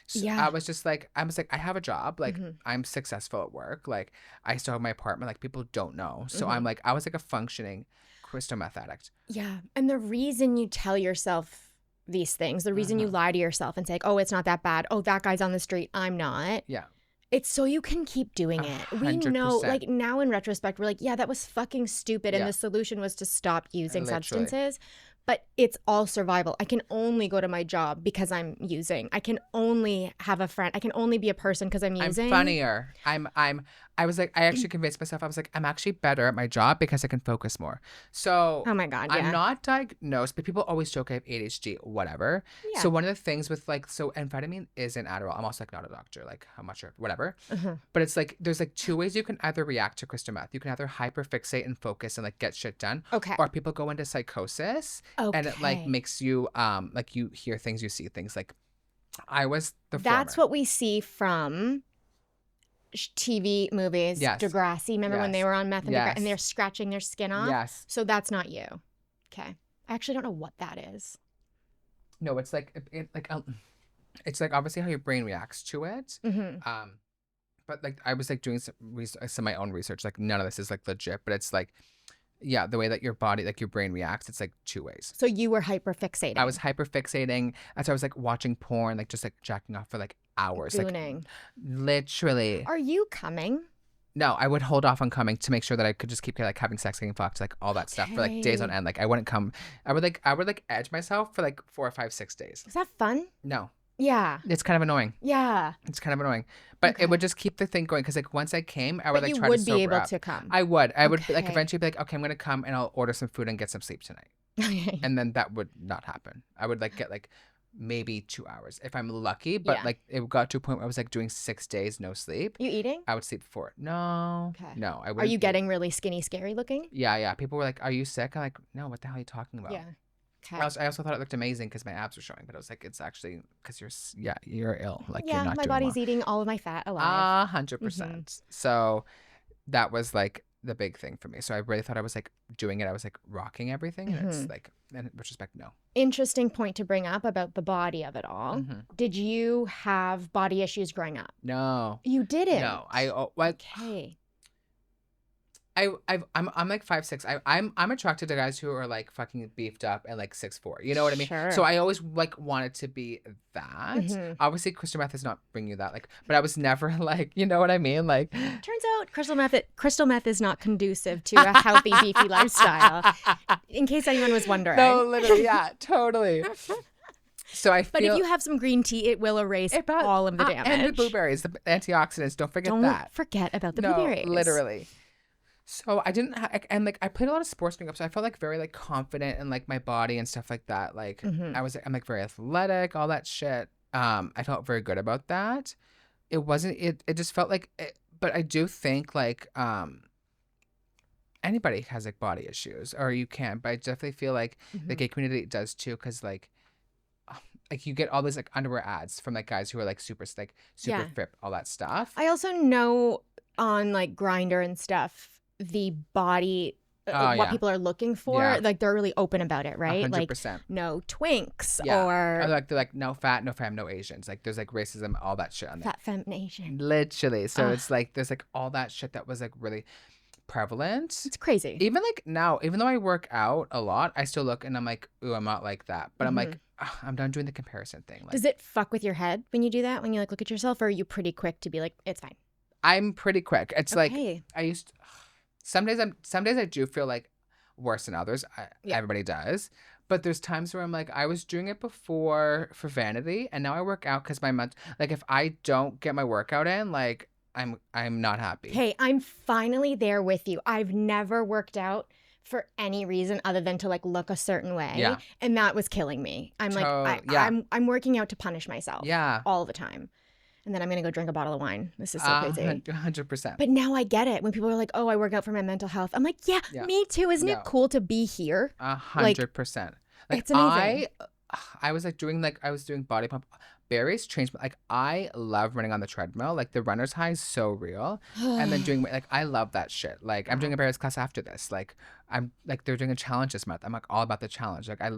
So Yeah. I was like, I have a job, like I'm successful at work, like I still have my apartment, like people don't know. So I'm like, I was like a functioning crystal meth addict. Yeah. And the reason you tell yourself these things, the reason you lie to yourself and say, oh, it's not that bad. Oh, that guy's on the street. I'm not. Yeah. It's so you can keep doing it. 100%. We know, like now in retrospect, we're like, yeah, that was fucking stupid. And the solution was to stop using substances. But it's all survival. I can only go to my job because I'm using. I can only have a friend. I can only be a person because I'm using. I'm funnier. I was like, I actually convinced myself, I was like, I'm actually better at my job because I can focus more. So oh my God, yeah. I'm not diagnosed, but people always joke I have ADHD, whatever. Yeah. So one of the things with like, so amphetamine is an Adderall. I'm also like not a doctor, like I'm not sure, whatever. But it's like, there's like 2 ways you can either react to crystal meth. You can either hyperfixate and focus and like get shit done. Okay. Or people go into psychosis. Okay. And it like makes you, like you hear things, you see things. Like I was the That's former. what we see from TV movies. Yes. Degrassi, remember when they were on meth and, and they're scratching their skin off? Yes. So that's not you. Okay. I actually don't know what that is. No, it's like it's like obviously how your brain reacts to it. But like I was like doing some of my own research. Like none of this is like legit, but it's like, yeah, the way that your body, like your brain reacts, it's like 2 ways. So you were hyperfixating. I was hyperfixating. That's why I was like watching porn, like just like jacking off for like hours. Gooning. Like literally. Are you coming? No, I would hold off on coming to make sure that I could just keep like having sex, getting fucked, like all that stuff for like days on end. Like I wouldn't come. I would like edge myself for like 4 or 5, 6 days. Is that fun? No. Yeah. It's kind of annoying. Yeah. It's kind of annoying. But it would just keep the thing going because like once I came, I would like try to sober up. You would be able to come. I would like eventually be like, okay, I'm going to come and I'll order some food and get some sleep tonight. Okay. And then that would not happen. I would like get like maybe 2 hours if I'm lucky. But like it got to a point where I was like doing 6 days no sleep. You eating? I would sleep before. No. Okay. No. I would. Are you getting really skinny, scary looking? Yeah, yeah. People were like, "Are you sick?" I'm like, "No. What the hell are you talking about?" Yeah. Okay. I also thought it looked amazing because my abs were showing, but I was like, it's actually because you're ill. Like yeah, you're not my doing body's well. eating all of my fat alive. 100%. So that was like the big thing for me. So I really thought I was like doing it. I was like rocking everything, and it's like, in retrospect, no. Interesting point to bring up about the body of it all. Did you have body issues growing up? No. You didn't? No. Okay. I'm like 5'6". I'm attracted to guys who are like fucking beefed up and like 6'4". You know what I mean? Sure. So I always like wanted to be that. Obviously, crystal meth is not bringing you that. Like, but I was never like, you know what I mean? Like, turns out crystal meth is not conducive to a healthy beefy lifestyle. In case anyone was wondering. No, literally, yeah, totally. So But if you have some green tea, it will erase all of the damage. And the blueberries, the antioxidants. Don't forget that. Don't forget about the blueberries. Literally. So I didn't and like I played a lot of sports growing up, so I felt like very like confident in like my body and stuff like that. Like I'm like very athletic, all that shit. I felt very good about that. It wasn't it just felt like it, but I do think like anybody has like body issues, or you can, but I definitely feel like the gay community does too, because like you get all these like underwear ads from like guys who are like super fit, all that stuff. I also know on like Grindr and stuff, the body Oh what yeah. people are looking for. Yeah. Like they're really open about it, right? Like 100%. no twinks Yeah. or They're like no fat, no femme, no Asians. Like there's like racism, all that shit on there. fat femination. Literally. So Ugh. it's like there's like all that shit that was like really prevalent. It's crazy. Even like now, even though I work out a lot, I still look and I'm like, ooh, I'm not like that. But I'm like, I'm done doing the comparison thing. Like, Does it fuck with your head when you do that? When you like look at yourself, or are you pretty quick to be like, it's fine? I'm pretty quick. It's like Okay. I used. Some days I do feel like worse than others. Yeah. Everybody does. But there's times where I'm like, I was doing it before for vanity, and now I work out because my month. Like if I don't get my workout in, like I'm not happy. Hey, I'm finally there with you. I've never worked out for any reason other than to like look a certain way. Yeah. And that was killing me. I'm like, yeah. I'm working out to punish myself. Yeah. All the time. And then I'm going to go drink a bottle of wine. This is so crazy. 100%. But now I get it. When people are like, oh, I work out for my mental health. I'm like, yeah. Me too. Isn't it cool to be here? 100%. Like it's amazing. I was like doing body pump. Berries changed. Like I love running on the treadmill. Like the runner's high is so real. And then doing like I love that shit. Like I'm doing a Berries class after this. Like I'm like they're doing a challenge this month. I'm like all about the challenge. Like I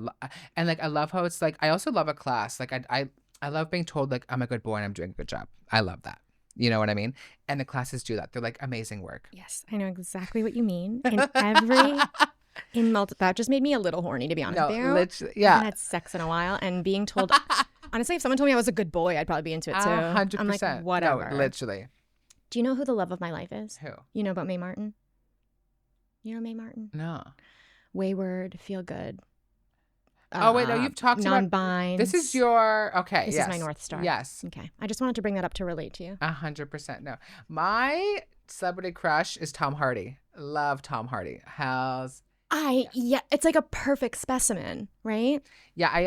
love how it's like I also love a class. Like I love being told like I'm a good boy and I'm doing a good job. I love that. You know what I mean? And the classes do that. They're like amazing work. Yes, I know exactly what you mean. That just made me a little horny, to be honest with you. Literally, yeah. I haven't had sex in a while, and being told, honestly, if someone told me I was a good boy, I'd probably be into it too. 100%. I'm like, whatever. No, literally. Do you know who the love of my life is? Who? You know about Mae Martin? You know Mae Martin? No. Wayward, feel good. Oh wait, no, you've talked about non-binds. This is your okay. This yes. is my North Star. Yes. Okay. I just wanted to bring that up to relate to you. 100%. No, my celebrity crush is Tom Hardy. Love Tom Hardy. It's like a perfect specimen, right? Yeah, I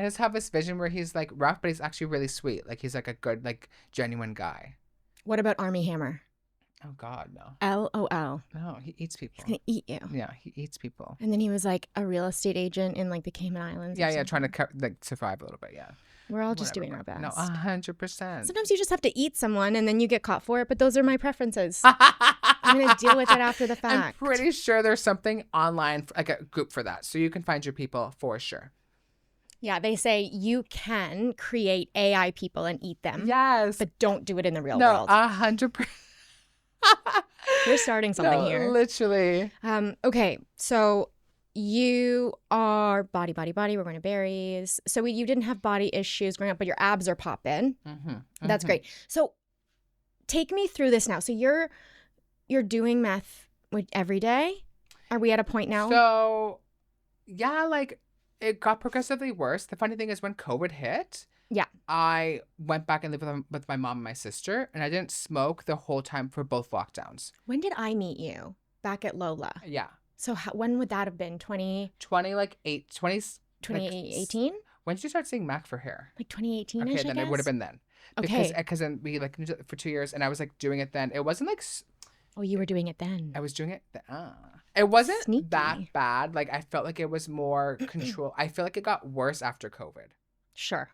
just have this vision where he's like rough, but he's actually really sweet. Like he's like a good, like genuine guy. What about Armie Hammer? Oh God, no. LOL. No, he eats people. He's gonna eat you. Yeah, he eats people. And then he was like a real estate agent in like the Cayman Islands. Yeah, trying to like survive a little bit. Yeah. We're all just doing our best. No, 100%. Sometimes you just have to eat someone and then you get caught for it, but those are my preferences. I'm going to deal with it after the fact. I'm pretty sure there's something online, like a group for that. So you can find your people for sure. Yeah, they say you can create AI people and eat them. Yes. But don't do it in the real world. 100%. We're starting something here. Literally. Okay, so you are body. We're going to Berries. So you didn't have body issues growing up, but your abs are popping. That's great. So take me through this now. So you're doing meth every day? Are we at a point now? So, yeah, like it got progressively worse. The funny thing is when COVID hit, I went back and lived with my mom and my sister, and I didn't smoke the whole time for both lockdowns. When did I meet you? Back at Lola? Yeah. So when would that have been? 2018? When did you start seeing Mac for hair? Like 2018. Okay, then it would have been then. Okay. Because then we like for 2 years, and I was like doing it then. It wasn't like. Oh, you were doing it then. I was doing it. It wasn't Sneaky. that bad. Like I felt like it was more control. I feel like it got worse after COVID. Sure.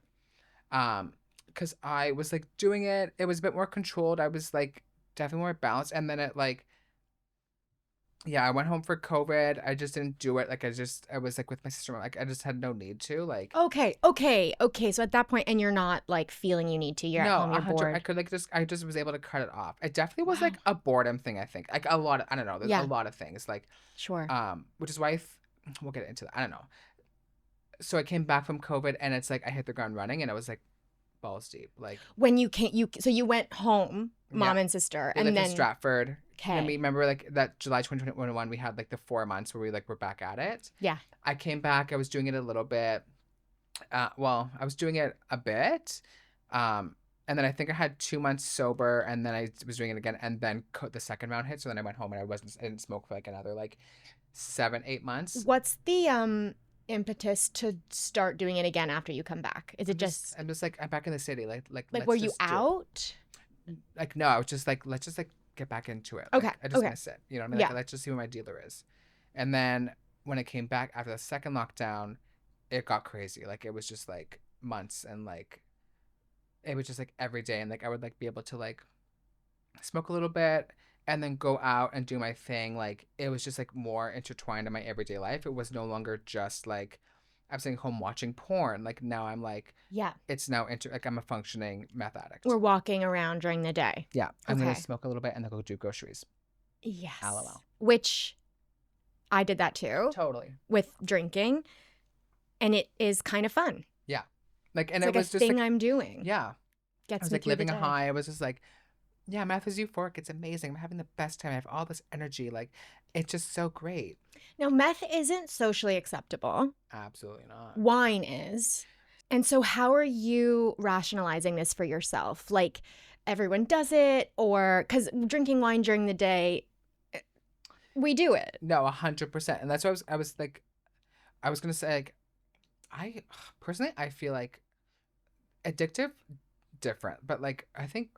Because I was like doing it. It was a bit more controlled. I was like definitely more balanced, and then it like. Yeah, I went home for COVID. I just didn't do it. Like I was like with my sister. Like I just had no need to. Like Okay. So at that point, and you're not like feeling you need to. You're at home. You're bored. I could I just was able to cut it off. It definitely was like a boredom thing. I think like a lot of I don't know. There's a lot of things like sure. Which is why we'll get into that. I don't know. So I came back from COVID, and it's like I hit the ground running, and I was like balls deep. Like when you you went home, mom and sister, we and lived then in Stratford. Okay. And remember like that July 2021 we had like the 4 months where we like were back at it. Yeah. I came back. I was doing it a little bit. I was doing it a bit. And then I think I had 2 months sober, and then I was doing it again, and then the second round hit. So then I went home and I didn't smoke for like another like 7-8 months. What's the impetus to start doing it again after you come back? Is it I'm just like I'm back in the city. Like were you out? Like no, I was just like let's just like get back into it. Okay. Like, I just miss it. You know what I mean? Yeah. Like, let's just see what my dealer is. And then when it came back after the second lockdown, it got crazy. Like it was just like months, and like it was just like every day, and like I would like be able to like smoke a little bit, and then go out and do my thing. Like, it was just like more intertwined in my everyday life. It was no longer just like I'm sitting home watching porn. Like, now I'm like, Yeah. it's now like I'm a functioning meth addict. We're walking around during the day. Yeah. I'm going Okay. to smoke a little bit and then go do groceries. Yes. LOL. Which I did that too Totally. with drinking. And it is kind of fun. Yeah. Like, and It's it like was a just thing like, I'm doing. yeah. Gets I was me like through the living a day. high. I was just like, yeah, meth is euphoric. It's amazing. I'm having the best time. I have all this energy. Like, it's just so great. Now, meth isn't socially acceptable. Absolutely not. Wine is. And so how are you rationalizing this for yourself? Like, everyone does it, or because drinking wine during the day, we do it. No, 100%. And that's what I was like, I was going to say, like, I personally, I feel like addictive, different. But like, I think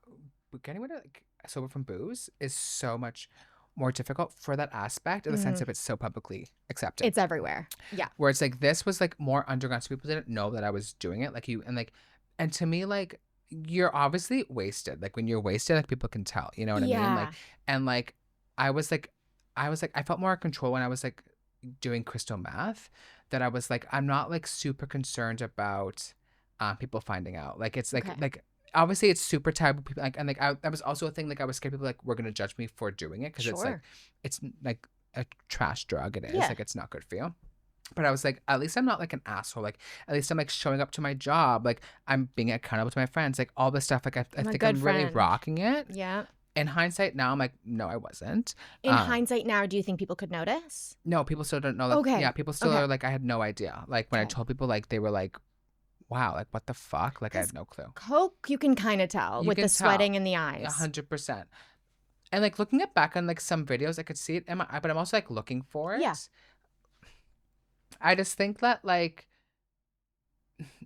getting rid of like sober from booze is so much more difficult for that aspect in the sense of it's so publicly accepted. It's everywhere. Yeah. Where it's like, this was like more underground. So people didn't know that I was doing it. Like and to me, like, you're obviously wasted. Like, when you're wasted, like, people can tell, you know what I mean? Like, and like, I was like, I felt more in control when I was like doing crystal meth, that I was like, I'm not like super concerned about people finding out. Like, it's like, like, obviously it's super taboo. People like, and like, that was also a thing. Like, I was scared people like were going to judge me for doing it. Cause it's like a trash drug. It is like, it's not good for you. But I was like, at least I'm not like an asshole. Like, at least I'm like showing up to my job. Like, I'm being accountable to my friends. Like, all this stuff. Like, I think I'm really rocking it. Yeah. In hindsight now, I'm like, no, I wasn't. In hindsight now, do you think people could notice? No, people still don't know. Like, okay. Yeah, people still are like, I had no idea. Like, when I told people, like, they were like, wow, like, what the fuck? Like, I had no clue. Coke, you can kind of tell with the sweating in the eyes. 100%. And like, looking it back on like some videos, I could see it. But I'm also like looking for it. Yeah. I just think that like,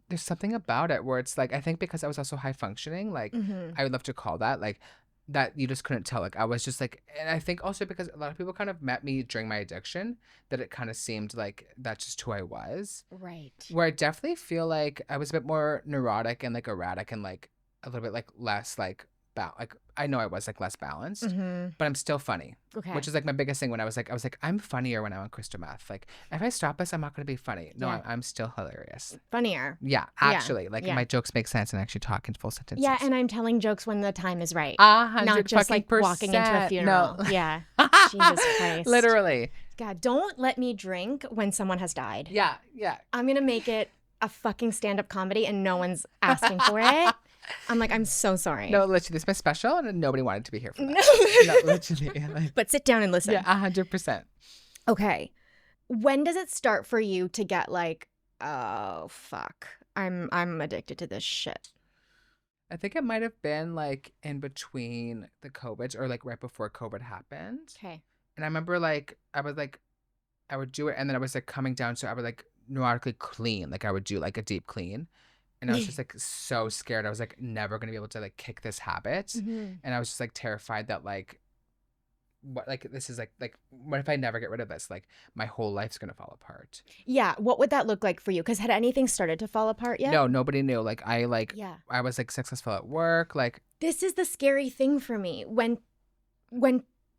there's something about it where it's like, I think because I was also high functioning, like, I would love to call that like, that you just couldn't tell. Like, I was just like, and I think also because a lot of people kind of met me during my addiction, that it kind of seemed like that's just who I was. Right. Where I definitely feel like I was a bit more neurotic and like erratic and like a little bit like less like I know I was like less balanced, but I'm still funny. Okay. Which is like my biggest thing when I was like, I'm funnier when I'm on crystal meth. Like, if I stop this, I'm not going to be funny. No, I'm still hilarious. Funnier. Yeah, actually. Like, my jokes make sense and I actually talk in full sentences. Yeah, and I'm telling jokes when the time is right. 100%. Not just like walking into a funeral. No. Yeah. Jesus Christ. Literally. God, don't let me drink when someone has died. Yeah. I'm going to make it a fucking stand-up comedy and no one's asking for it. I'm like, I'm so sorry. No, literally, this is my special and nobody wanted to be here for that. No, literally. Like, but sit down and listen. Yeah, 100%. Okay. When does it start for you to get like, oh, fuck, I'm addicted to this shit? I think it might have been like in between the COVID or like right before COVID happened. Okay. And I remember like, I would do it and then I was like coming down. So I would like neurotically clean. Like, I would do like a deep clean. And I was just like so scared. I was like never going to be able to like kick this habit. And I was just like terrified that like, what, like, this is like, what if I never get rid of this? Like, my whole life's going to fall apart. Yeah. What would that look like for you? Because had anything started to fall apart yet? No, nobody knew. Like, I was like successful at work. Like, this is the scary thing for me. When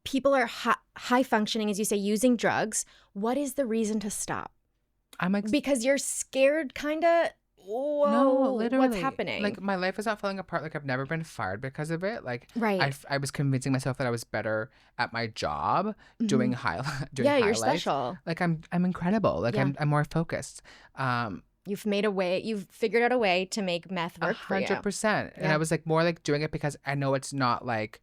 people are high functioning, as you say, using drugs, what is the reason to stop? I'm like, because you're scared, kind of. Whoa, no, literally. What's happening? Like, my life is not falling apart. Like, I've never been fired because of it. Like, right. I was convincing myself that I was better at my job doing high you're life. special. Like, I'm incredible. Like, I'm more focused. You've figured out a way to make meth work for you. 100%. And I was like more like doing it because I know it's not right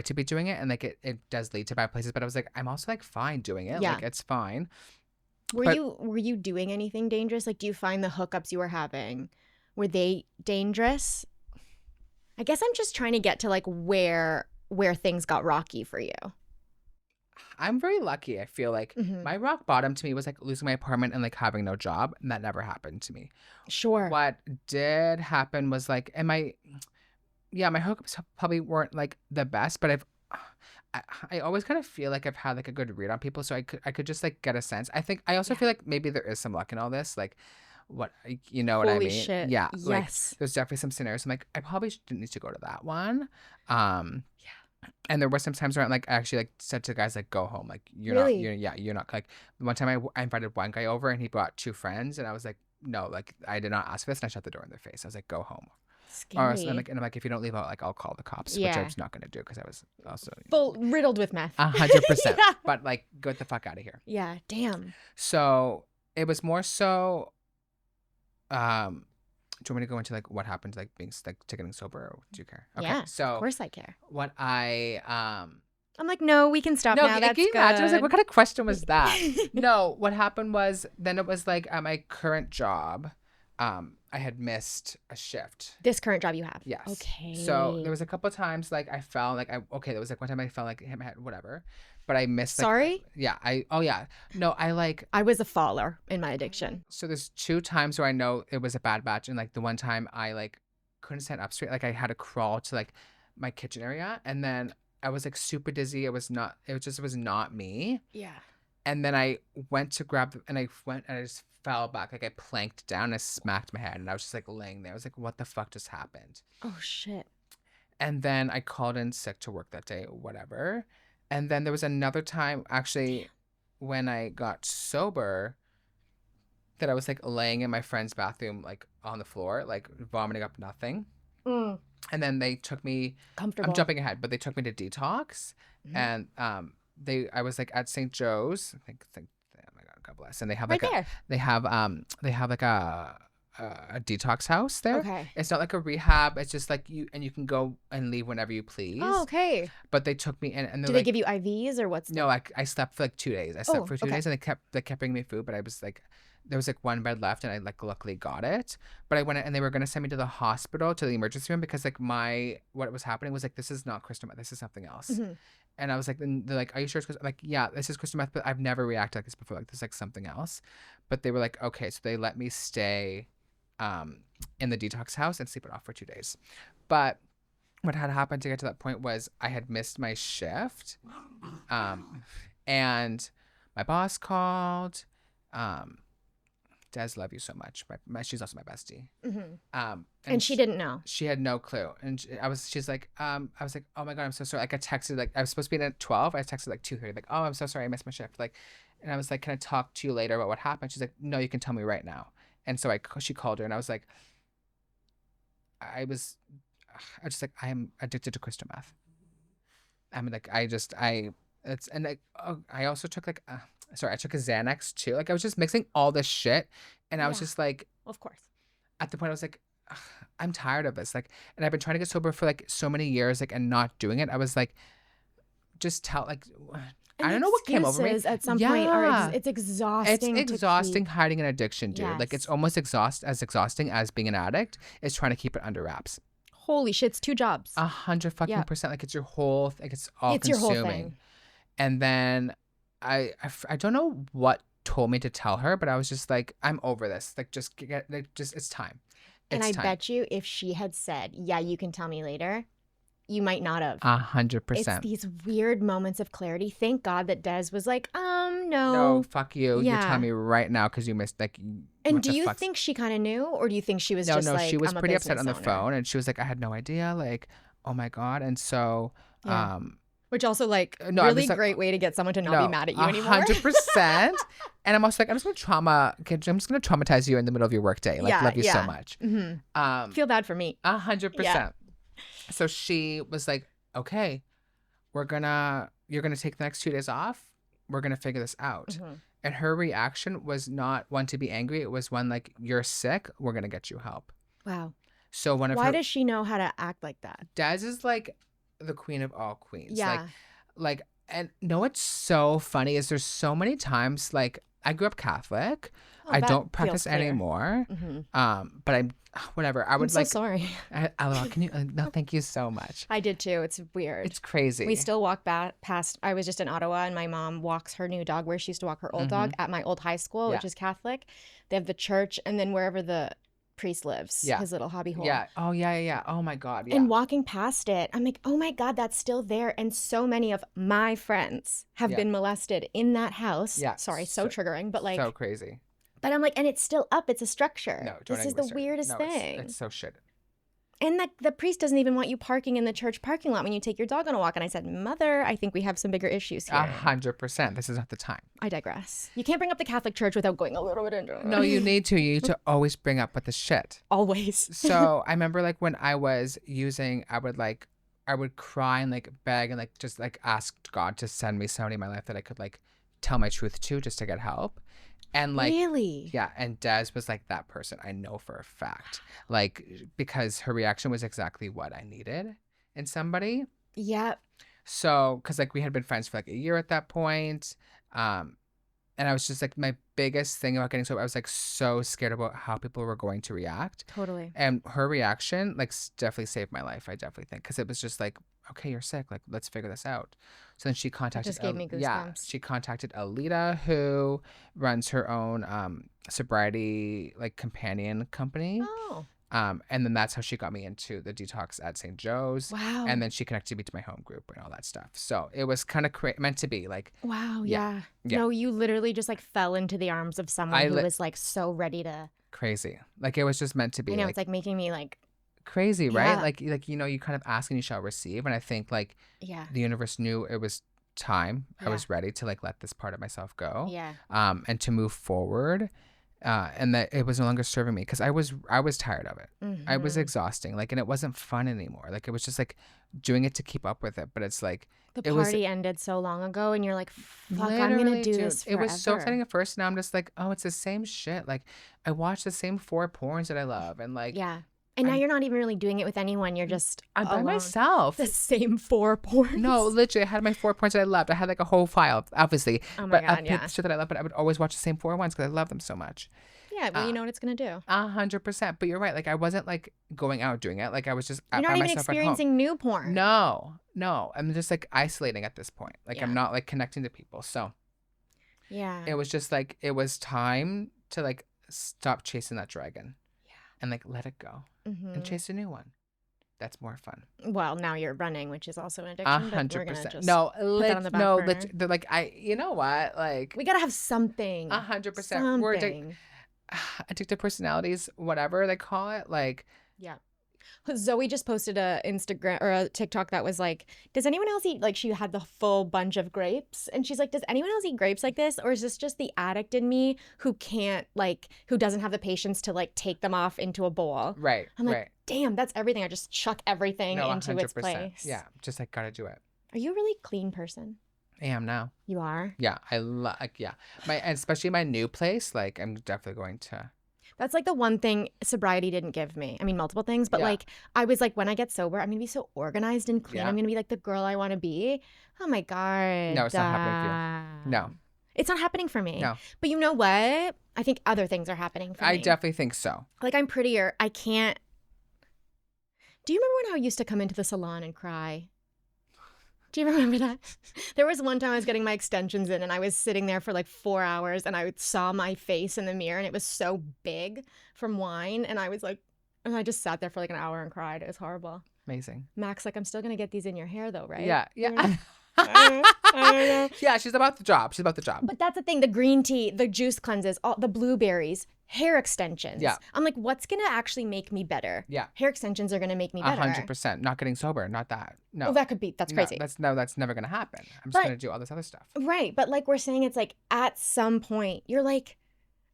to be doing it. And like, it does lead to bad places. But I was like, I'm also like fine doing it. Yeah. Like, it's fine. Were you doing anything dangerous? Like, do you find the hookups you were having, were they dangerous? I guess I'm just trying to get to like where things got rocky for you. I'm very lucky. I feel like my rock bottom to me was like losing my apartment and like having no job, and that never happened to me. Sure. What did happen was like, my hookups probably weren't like the best, but I always kind of feel like I've had like a good read on people, so I could just like get a sense. I think I also feel like maybe there is some luck in all this, like what I mean? Holy shit. Yeah. Yes. Like, there's definitely some scenarios I'm like, I probably didn't need to go to that one. Yeah. And there were some times where I actually said to guys go home, Really? you're not one time I invited one guy over and he brought two friends and I was like, no, I did not ask for this, and I shut the door in their face. I was like, go home. Or else, Scary. I'm like, if you don't leave out, I'll call the cops, which I Yeah. was not gonna do because I was also Full riddled with meth. 100%. Yeah. But get the fuck out of here. Yeah. Damn. So it was more so. Do you want me to go into what happened being to getting sober? Or do you care? Okay. Yeah. So Of course I care. what I I'm like, no, we can stop no, now. That's can you good. imagine? I was like, what kind of question was that? No, what happened was then it was at my current job, I had missed a shift. This current job you have. Yes. Okay. So there was a couple of times I fell there was one time I felt hit my head, whatever, but I missed. Sorry? Yeah. No, I was a faller in my addiction. So there's 2 times where I know it was a bad batch, and the one time I couldn't stand up straight, I had to crawl to my kitchen area, and then I was super dizzy. It was not me. Yeah. And then I went to grab and I just fell back. I planked down and I smacked my head, and I was just laying there. I was like, what the fuck just happened? Oh shit. And then I called in sick to work that day, whatever. And then there was another time actually when I got sober that I was laying in my friend's bathroom on the floor, vomiting up nothing. Mm. And then they took me. Comfortable. I'm jumping ahead, but they took me to Detox, and I was at St. Joe's. I think oh my God, God bless. And they have Right there. they have a detox house there. Okay. It's not a rehab. It's just you can go and leave whenever you please. Oh, okay. But they took me in, and Do they give you IVs or what's? No, I slept for 2 days. I slept for 2 days, and they kept bringing me food, but I was there was one bed left, and I luckily got it. But I went in, and they were gonna send me to the hospital, to the emergency room, because what was happening was this is not crystal meth, this is something else. Mm-hmm. And I was and they're are you sure it's crystal? I'm like, yeah, this is crystal meth, but I've never reacted like this before. This is something else. But they were okay, so they let me stay in the detox house and sleep it off for 2 days. But what had happened to get to that point was I had missed my shift, and my boss called. Des, love you so much. She's also my bestie. Mm-hmm. And she didn't know. She had no clue. And she's like, I was like, oh my God, I'm so sorry. I texted, I was supposed to be in at 12. I texted 2:30, oh, I'm so sorry, I missed my shift. And I was can I talk to you later about what happened? She's like, no, you can tell me right now. And so she called her, and I was like, I was just I am addicted to crystal meth. I'm I also took I took a Xanax too. I was just mixing all this shit, and I was just of course. At the point I was I'm tired of this. And I've been trying to get sober for so many years, and not doing it. I was just tell I don't know what came over me. At some point it's exhausting. It's exhausting hiding an addiction, dude. Yes. It's almost exhausting as being an addict is trying to keep it under wraps. Holy shit, it's 2 jobs. 100% It's your whole it's all consuming. Your whole thing. And then I don't know what told me to tell her, but I was just I'm over this. It's time. And I bet you if she had said, yeah, you can tell me later, you might not have. 100%. It's these weird moments of clarity. Thank God that Des was no. No, fuck you. Yeah. You're telling me right now because you missed And do you think she kind of knew, or do you think she was No, she was I'm pretty upset on the owner. phone, and she was I had no idea. Oh my God. And so which also really great way to get someone to not be mad at you anymore. 100%. And I'm also I'm just gonna traumatize you in the middle of your workday. Love you so much. Mm-hmm. Feel bad for me. 100%. Yeah. So she was okay, you're gonna take the next 2 days off. We're gonna figure this out. Mm-hmm. And her reaction was not one to be angry. It was one you're sick. We're gonna get you help. Wow. So why does she know how to act like that? Des is the queen of all queens. Yeah. And what's so funny is there's so many times I grew up Catholic. I don't practice anymore. Mm-hmm. But I'm whatever. I'm so sorry. Can you? No, thank you so much. I did too. It's weird. It's crazy. We still walk past. I was just in Ottawa, and my mom walks her new dog where she used to walk her old dog at my old high school, which is Catholic. They have the church, and then wherever the priest lives, his little hobby hole. Yeah. Oh yeah. Oh my God. Yeah. And walking past it, I'm like, oh my God, that's still there. And so many of my friends have been molested in that house. Yeah. Sorry, so triggering, but so crazy. But I'm and it's still up. It's a structure. No, this is the weirdest thing. It's so shit. And the priest doesn't even want you parking in the church parking lot when you take your dog on a walk. And I said, Mother, I think we have some bigger issues here. 100%. This is not the time. I digress. You can't bring up the Catholic Church without going a little bit into it. No, you need to. You need to always bring up what the shit. Always. So I remember like when I was using, I would cry and like beg and like just like ask God to send me somebody in my life that I could like tell my truth to, just to get help. And like, really? Yeah. And Des was like that person. I know for a fact, like, because her reaction was exactly what I needed in somebody. Yeah. So, cause like we had been friends for like a year at that point. And I was just like, my biggest thing about getting sober, I was like so scared about how people were going to react. Totally. And her reaction like definitely saved my life, I definitely think. Because it was just like, okay, you're sick. Like, let's figure this out. So then she contacted, just gave me goosebumps. Yeah, she contacted Alita, who runs her own sobriety like companion company. Oh. And then that's how she got me into the Detox at St. Joe's. Wow. And then she connected me to my home group and all that stuff. So it was kind of meant to be like. Wow. Yeah. No, you literally just like fell into the arms of someone who was like so ready to. Crazy. Like it was just meant to be. I know, like, it's like making me like. Crazy, right? Yeah. Like you know, you kind of ask and you shall receive. And I think like the universe knew it was time. I was ready to like let this part of myself go. Yeah. And to move forward. And that it was no longer serving me because I was tired of it. Mm-hmm. I was exhausting, like, and it wasn't fun anymore. Like it was just like doing it to keep up with it. But it's like the party ended so long ago, and you're like, "Fuck, I'm gonna do this forever." It was so exciting at first, and now I'm just like, "Oh, it's the same shit." Like I watch the same 4 porns that I love, and like And now you're not even really doing it with anyone. You're just I'm by alone. myself. The same 4 porns. No, literally, I had my 4 porns that I loved. I had like a whole file, obviously. Oh my God, I picked shit that I love, but I would always watch the same 4 ones because I love them so much. Yeah, well, you know what it's gonna do. 100%. But you're right. Like I wasn't like going out doing it. Like I was just you're not even experiencing new porn. No. I'm just like isolating at this point. Like I'm not like connecting to people. So it was just like it was time to like stop chasing that dragon. Yeah. And like let it go and chase a new one. That's more fun. Well, now you're running, which is also an addiction. 100%. No, like you know what? Like we gotta have something. 100%. We're addictive personalities, whatever they call it. Like Zoe just posted a Instagram or a TikTok that was like, does anyone else eat, like she had the full bunch of grapes and she's like, does anyone else eat grapes like this, or is this just the addict in me who can't like, who doesn't have the patience to like take them off into a bowl? Right. I'm like, damn, that's everything. I just chuck everything into 100%. Its place. Yeah, just like gotta do it. Are you a really clean person? I am now. You are? Yeah, I like and especially my new place. Like I'm definitely going to. That's like the one thing sobriety didn't give me. I mean, multiple things, but like I was like, when I get sober, I'm going to be so organized and clean. I'm going to be like the girl I want to be. Oh my God. No, it's not happening for you. No. It's not happening for me. No. But you know what? I think other things are happening for me. I definitely think so. Like I'm prettier. I can't. Do you remember when I used to come into the salon and cry? Do you remember that? There was one time I was getting my extensions in and I was sitting there for like 4 hours and I saw my face in the mirror and it was so big from wine. And I was like, and I just sat there for like an hour and cried. It was horrible. Amazing. Max, like, I'm still going to get these in your hair though, right? Yeah. I don't know. Yeah, she's about the job. But that's the thing. The green tea, the juice cleanses, all the blueberries, hair extensions. Yeah. I'm like, what's going to actually make me better? Yeah. Hair extensions are going to make me better. 100%. Not getting sober. Not that. No. Oh, that's crazy. That's never going to happen. I'm just going to do all this other stuff. Right. But like we're saying, it's like at some point, you're like,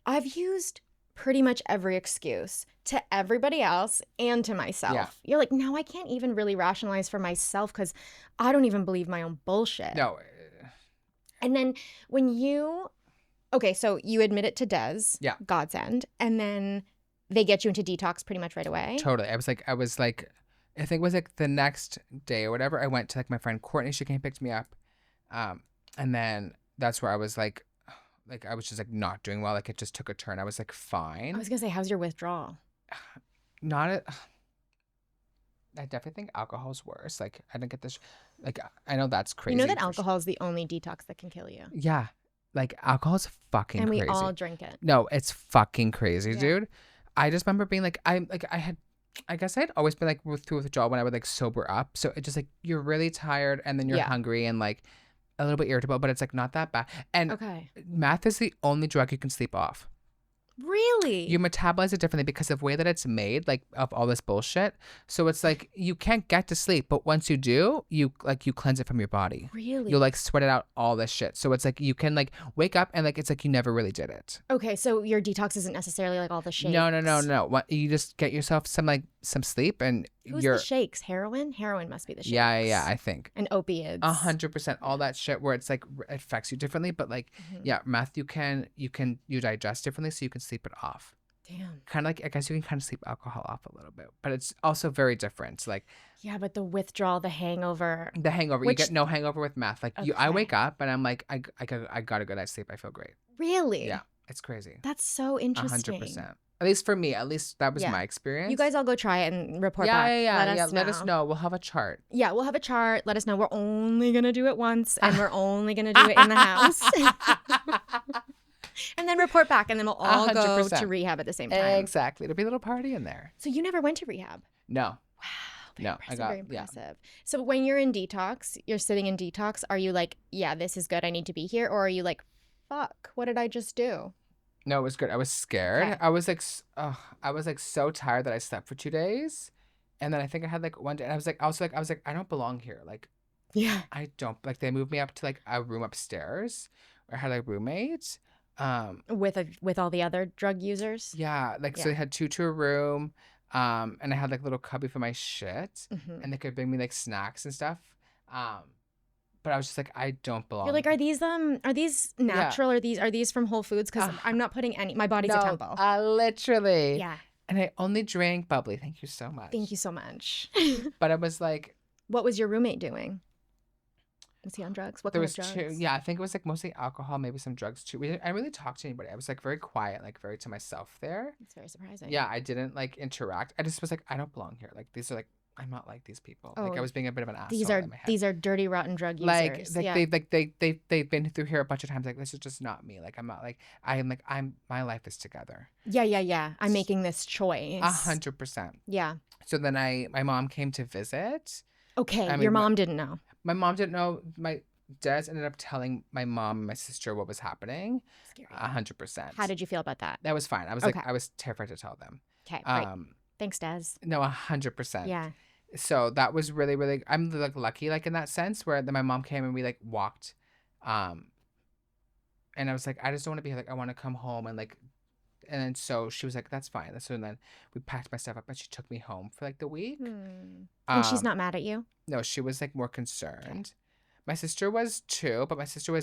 I've used pretty much every excuse to everybody else and to myself. Yeah. You're like, now I can't even really rationalize for myself because I don't even believe my own bullshit. No. And then when okay, so you admit it to Des, Godsend, and then they get you into detox pretty much right away. Totally. I was like, I think it was like the next day or whatever, I went to like my friend Courtney. She came and picked me up. And then that's where I was like I was just like not doing well. Like it just took a turn. I was like, fine. I was going to say, how's your withdrawal? I definitely think alcohol's worse. Like I didn't get this. Like I know that's crazy. You know that alcohol is the only detox that can kill you. Yeah. Like alcohol's fucking crazy. And we all drink it. No, it's fucking crazy, dude. I just remember being like, I guess I had always been like through withdrawal when I would like sober up. So it just like you're really tired and then you're hungry and like a little bit irritable, but it's like not that bad. And meth is the only drug you can sleep off. Really? You metabolize it differently because of the way that it's made, like of all this bullshit. So it's like you can't get to sleep, but once you do, you cleanse it from your body. Really? You'll like sweat it out all this shit. So it's like you can like wake up and like it's like you never really did it. Okay, so your detox isn't necessarily like all the shakes. No. What, you just get yourself some sleep and Who's you're the shakes? Heroin? Heroin must be the shakes. yeah, I think. And opiates. 100%. All that shit where it's like it affects you differently, but like yeah, meth you digest differently, so you can sleep it off. Damn. Kind of like, I guess you can kind of sleep alcohol off a little bit, but it's also very different. Like, yeah, but the withdrawal, the hangover. you get no hangover with meth. Like I wake up and I'm like, I got a good night's sleep. I feel great. Really? Yeah, it's crazy. That's so interesting. 100%. At least for me, at least that was my experience. You guys all go try it and report back. Let us know. We'll have a chart. Yeah, we'll have a chart. Let us know. We're only going to do it once and we're only going to do it in the house. And then report back, and then we'll all 100%. Go to rehab at the same time. Exactly. It'll be a little party in there. So you never went to rehab? No. Wow. Very impressive. Yeah. So when you're in detox, you're sitting in detox, are you like, yeah, this is good, I need to be here? Or are you like, fuck, what did I just do? No, it was good. I was scared. Okay. I was like so tired that I slept for 2 days. And then I think I had like one day, and I was like, I don't belong here. Like, yeah, I don't, like, they moved me up to like a room upstairs where I had like roommates. With all the other drug users. Yeah, like so they had two to a room, and I had like a little cubby for my shit, and they could bring me like snacks and stuff. But I was just like, I don't belong. You're like, are these natural? Yeah. Are these from Whole Foods? Because I'm not putting any. My body's a temple. Literally. Yeah. And I only drank bubbly. Thank you so much. Thank you so much. But I was like, what was your roommate doing? Was he on drugs? What kind of drugs? Two. Yeah, I think it was like mostly alcohol, maybe some drugs too. I didn't really talk to anybody. I was like very quiet, like very to myself there. It's very surprising. Yeah, I didn't like interact. I just was like, I don't belong here. Like these are like, I'm not like these people. Oh, like I was being a bit of an asshole. These are dirty, rotten drug users. They've been through here a bunch of times. Like this is just not me. Like I'm not like my life is together. Yeah. I'm making this choice. 100%. Yeah. So then my mom came to visit. Okay, your mom didn't know. My mom didn't know. My dad ended up telling my mom and my sister what was happening. Scary. 100%. How did you feel about that? That was fine. I was I was terrified to tell them. Okay, great. Thanks, Des. No, 100%. Yeah. So that was really, really, I'm like lucky, like in that sense where then my mom came and we like walked, and I was like, I just don't want to be here. Like, I want to come home and like, and then so she was like, that's fine. So then we packed my stuff up and she took me home for like the week. And she's not mad at you? No, she was like more concerned. Okay. My sister was too, but my sister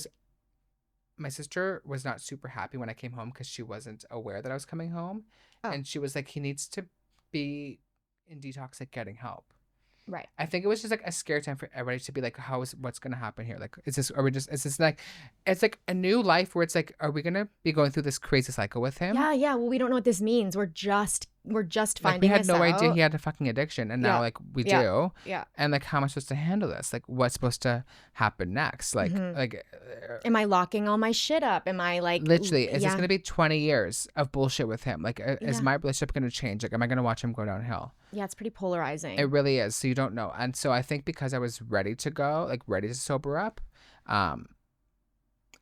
was not super happy when I came home because she wasn't aware that I was coming home. Oh. And she was like, he needs to be in detox, like getting help. Right. I think it was just like a scary time for everybody to be like, what's going to is this like, it's like a new life where it's like, are we going to be going through this crazy cycle with him? Yeah. Well, we don't know what this means. We're just finding we had this no out. idea he had a fucking addiction. And now like we do. Yeah. And like, how am I supposed to handle this? Like what's supposed to happen next? Like, am I locking all my shit up? Am I like, literally, is this going to be 20 years of bullshit with him? Like, is my relationship going to change? Like, am I going to watch him go downhill? Yeah, it's pretty polarizing. It really is. So you don't know. And so I think because I was ready to go, like ready to sober up,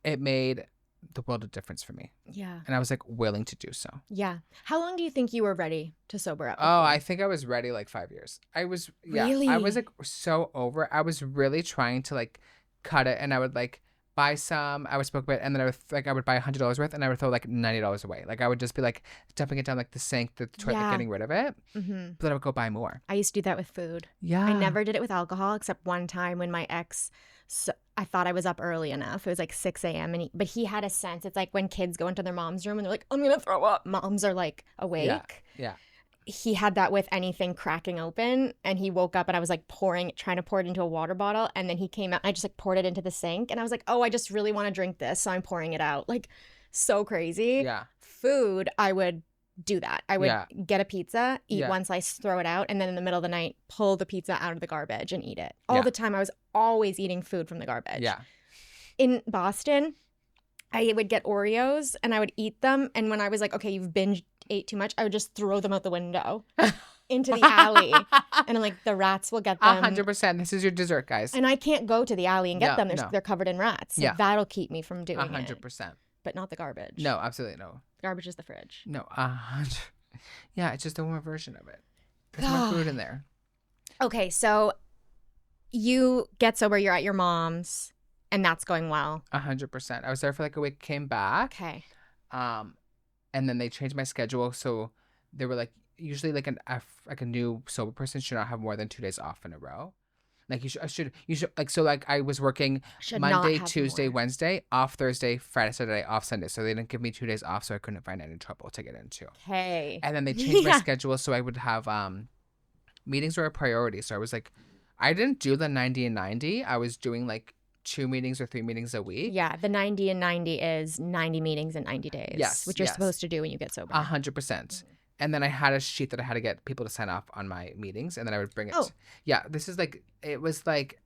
it made the world of difference for me. Yeah. And I was like willing to do so. Yeah. How long do you think you were ready to sober up? Oh, I think I was ready like 5 years. I was, really? I was like so over. I was really trying to like cut it, and I would like buy some, I would smoke a bit, and then I would buy $100 worth, and I would throw like $90 away. Like I would just be like dumping it down like the sink, the toilet, like, getting rid of it. But then I would go buy more. I used to do that with food. Yeah. I never did it with alcohol except one time when my ex, I thought I was up early enough. It was like 6 a.m. But he had a sense. It's like when kids go into their mom's room and they're like, I'm going to throw up. Moms are like awake. Yeah. He had that with anything cracking open, and he woke up and I was like trying to pour it into a water bottle, and then he came out and I just like poured it into the sink, and I was like, oh, I just really want to drink this, so I'm pouring it out. Like so crazy. Yeah. Food, I would do that. I would get a pizza, eat one slice, throw it out, and then in the middle of the night pull the pizza out of the garbage and eat it. All the time. I was always eating food from the garbage. Yeah. In Boston, I would get Oreos and I would eat them, and when I was like, okay, you've ate too much, I would just throw them out the window into the alley, and I'm like, the rats will get them. 100%. This is your dessert, guys. And I can't go to the alley and get them. They're covered in rats. So that'll keep me from doing 100%. but not the garbage. No, absolutely no. Garbage is the fridge. No. Yeah, it's just a warmer version of it. There's more food in there. Okay, so you get sober, you're at your mom's, and that's going well. 100%. I was there for like a week, came back. Okay. And then they changed my schedule, so they were like, usually like a new sober person should not have more than 2 days off in a row. Like you should like, so like I was working Should not Monday, have Tuesday, more. Wednesday, off Thursday, Friday, Saturday, off Sunday. So they didn't give me 2 days off, so I couldn't find any trouble to get into. Okay. And then they changed my Yeah. schedule, so I would have meetings were a priority. So I was like, I didn't do the 90 and 90. I was doing like 2 meetings or 3 meetings a week. Yeah, the 90 and 90 is 90 meetings in 90 days. Yes, Which you're yes. supposed to do when you get sober. 100%. And then I had a sheet that I had to get people to sign off on my meetings, and then I would bring it. Oh. Yeah, this is like, it was like,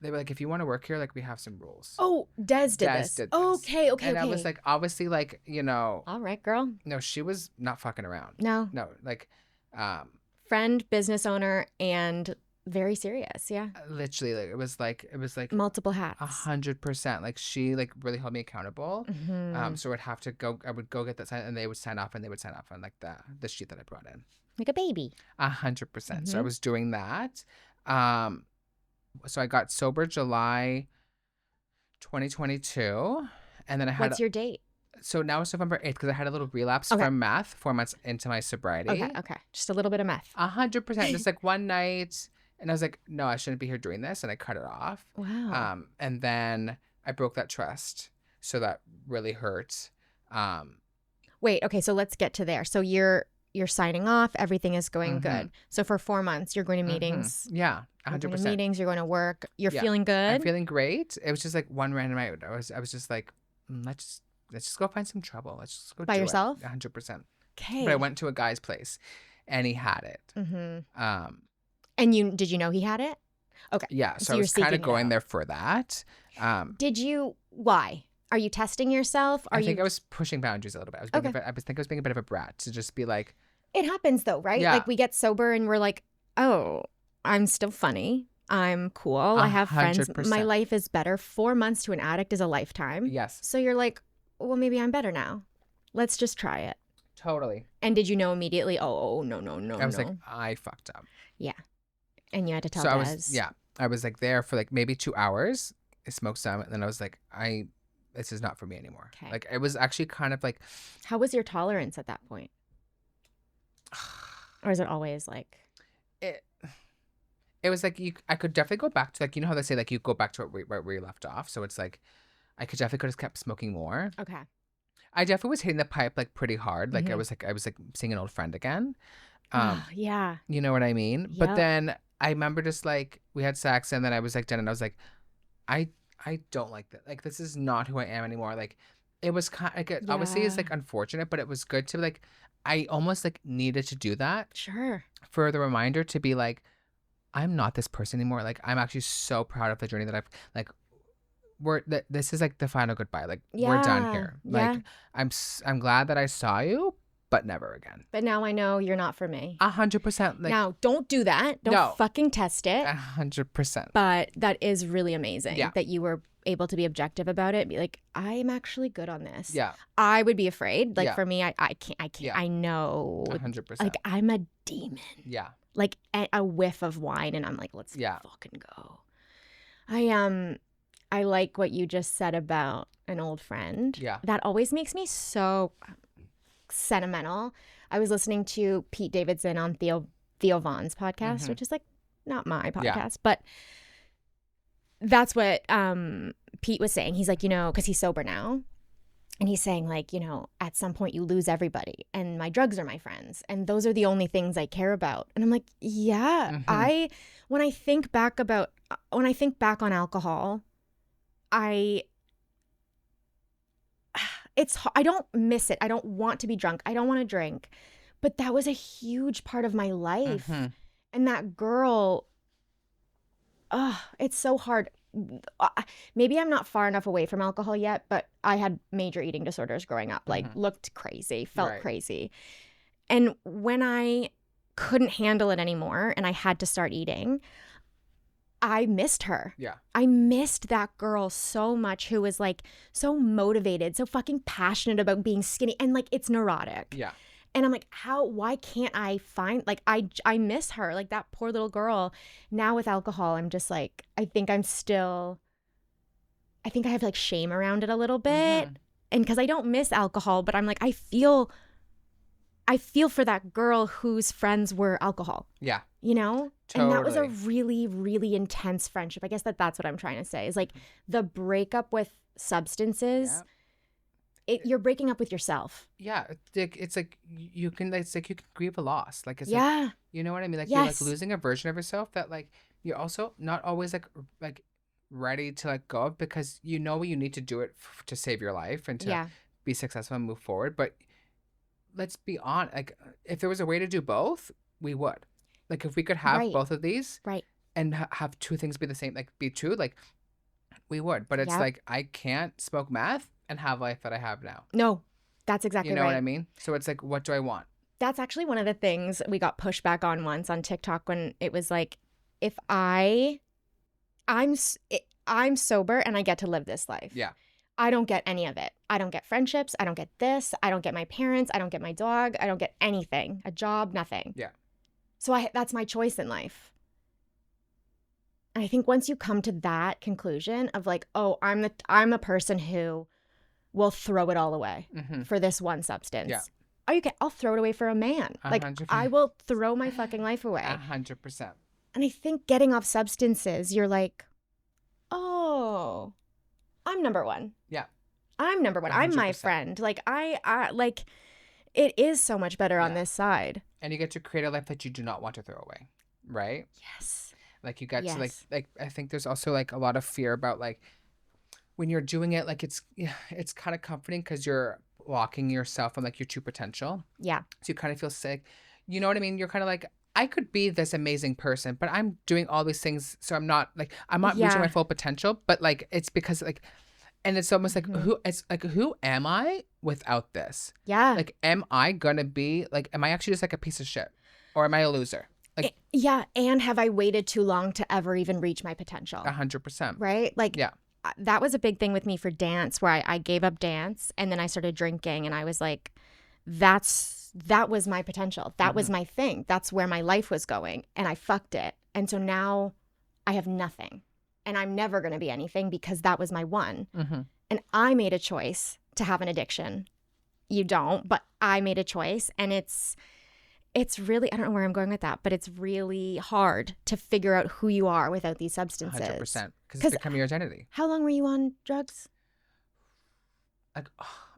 they were like, if you want to work here, like we have some rules. Oh, Des did this. did this. Okay. And I was like, obviously, like, you know, all right, girl. no, she was not fucking around. No. No, like, Friend, business owner, and very serious. Yeah. literally, like, it was like Multiple hats. 100%. Like, she like really held me accountable. Mhm. So I would go get that sign, and they would sign off, on like the sheet that I brought in. Like a baby. 100%. So I Mhm. was doing that. So I got sober July 2022, and then I had What's your date? so now it's November 8th because I had a little relapse Okay. from meth 4 months into my sobriety. Okay. Just a little bit of meth. 100%. Just like one night, and I was like, no, I shouldn't be here doing this, and I cut it off. Wow. And then I broke that trust, so that really hurt. Wait, okay, so let's get to there. So you're signing off, everything is going Mhm. good. So for 4 months, you're going to meetings. Yeah, You're going to 100%. meetings, you're going to work. You're Yeah. feeling good. I'm feeling great. It was just like one random night. I was just like, let's just go find some trouble. Let's just go By do yourself? 100%. Okay. But I went to a guy's place, and he had it. Mm-hmm. And did you know he had it? Okay. Yeah, So so I you're was kind seeking of it going out. there for that. Did you? Why? Are you testing yourself? I think I was pushing boundaries a little bit. I think I was being a bit of a brat to just be like, It happens though, right? Yeah. Like we get sober and we're like, oh, I'm still funny. I'm cool. I have friends. 100%. My life is better. 4 months to an addict is a lifetime. yes, So you're like, well, maybe I'm better now. Let's just try it. totally. And did you know immediately? Oh, no. I was like, I fucked up. And you had to tell So Des. I was like there for like maybe 2 hours. I smoked some, and then I was like, this is not for me anymore. Okay. Like it was actually kind of like, How was your tolerance at that point? Or is it always like, it was like I could definitely go back to, like, you know how they say like you go back to where you left off. So it's like I could have kept smoking more. okay. I definitely was hitting the pipe like pretty hard. Like Mhm. I was like seeing an old friend again. Yeah. You know what I mean? But Yep. then I remember just like we had sex, and then I was like done, and I was like, I don't like that. Like this is not who I am anymore. Like it was kind like obviously it's Yeah. like unfortunate, but it was good to like I almost like needed to do that Sure. for the reminder to be like, I'm not this person anymore. Like I'm actually so proud of the journey that I've like. This is like the final goodbye. Like we're done Yeah. here. Yeah. Like I'm glad that I saw you, but never again. But now I know you're not for me. 100%. Like Now, don't do that. Don't No. fucking test it. 100%. But that is really amazing Yeah. that you were able to be objective about it. Be like, I am actually good on this. Yeah. I would be afraid. Like Yeah. for me, I can't. Yeah. I know. 100%. Like I'm a demon. Yeah. Like a whiff of wine, and I'm like, let's Yeah. fucking go. I like what you just said about an old friend. Yeah. That always makes me so sentimental. I was listening to Pete Davidson on Theo Vaughn's podcast, Mhm. which is like not my podcast, Yeah. but that's what Pete was saying. He's like, because he's sober now. And he's saying, like, at some point you lose everybody, and my drugs are my friends, and those are the only things I care about. And I'm like, yeah, Mhm. when I think back on alcohol, I don't miss it. I don't want to be drunk. I don't want to drink, but that was a huge part of my life. Mhm. And that girl, it's so hard. Maybe I'm not far enough away from alcohol yet, but I had major eating disorders growing up, like looked crazy, felt Right. crazy. And when I couldn't handle it anymore and I had to start eating, I missed her. Yeah. I missed that girl so much who was like so motivated, so fucking passionate about being skinny, and like it's neurotic. Yeah. And I'm like, why can't I find, like, I miss her, like that poor little girl. Now with alcohol, I'm just like, I think I have like shame around it a little bit. And because I don't miss alcohol, but I'm like, I feel for that girl whose friends were alcohol. Yeah. You know? Totally. And that was a really, really intense friendship. I guess that's what I'm trying to say is like the breakup with substances. Yeah. You're breaking up with yourself. Yeah, it's like you can grieve a loss. Like it's Yeah. like, you know what I mean? Like Yes. you're like losing a version of yourself that like you're also not always like ready to let go of, because you know you need to do it to save your life and to be successful and move forward. But let's be honest, like if there was a way to do both, we would. Like if we could have both of these, right, and have two things be the same, like be true, like we would. But it's like I can't smoke meth and have life that I have now. No, that's exactly right. You know what I mean? So it's like, what do I want? That's actually one of the things we got pushback on once on TikTok when it was like, if I'm sober and I get to live this life. Yeah. I don't get any of it. I don't get friendships. I don't get this. I don't get my parents. I don't get my dog. I don't get anything. A job, nothing. Yeah. So that's my choice in life. And I think once you come to that conclusion of like, oh, I'm the person who will throw it all away for this one substance. Yeah. I'll throw it away for a man. 100%. Like I will throw my fucking life away. 100%. And I think getting off substances, you're like, oh, I'm number one. Yeah. I'm number one. 100%. I'm my friend. Like I like it is so much better on this side. And you get to create a life that you do not want to throw away. Right? Yes. Like you got to like I think there's also like a lot of fear about like when you're doing it, like it's kind of comforting because you're locking yourself on like your true potential. Yeah. So you kind of feel sick. You know what I mean? You're kind of like, I could be this amazing person, but I'm doing all these things. So I'm not reaching my full potential, but like, it's because like, and it's almost like, who am I without this? Yeah. Like, am I going to be like, am I actually just like a piece of shit, or am I a loser? Like, yeah. And have I waited too long to ever even reach my potential? 100%. Right? Like, yeah. That was a big thing with me for dance, where I gave up dance and then I started drinking, and I was like, that was my potential. That was my thing. That's where my life was going, and I fucked it. And so now I have nothing, and I'm never going to be anything because that was my one. And I made a choice to have an addiction. You don't, but I made a choice, and it's really, I don't know where I'm going with that, but it's really hard to figure out who you are without these substances. 100%. Because it's becoming your identity. How long were you on drugs? Like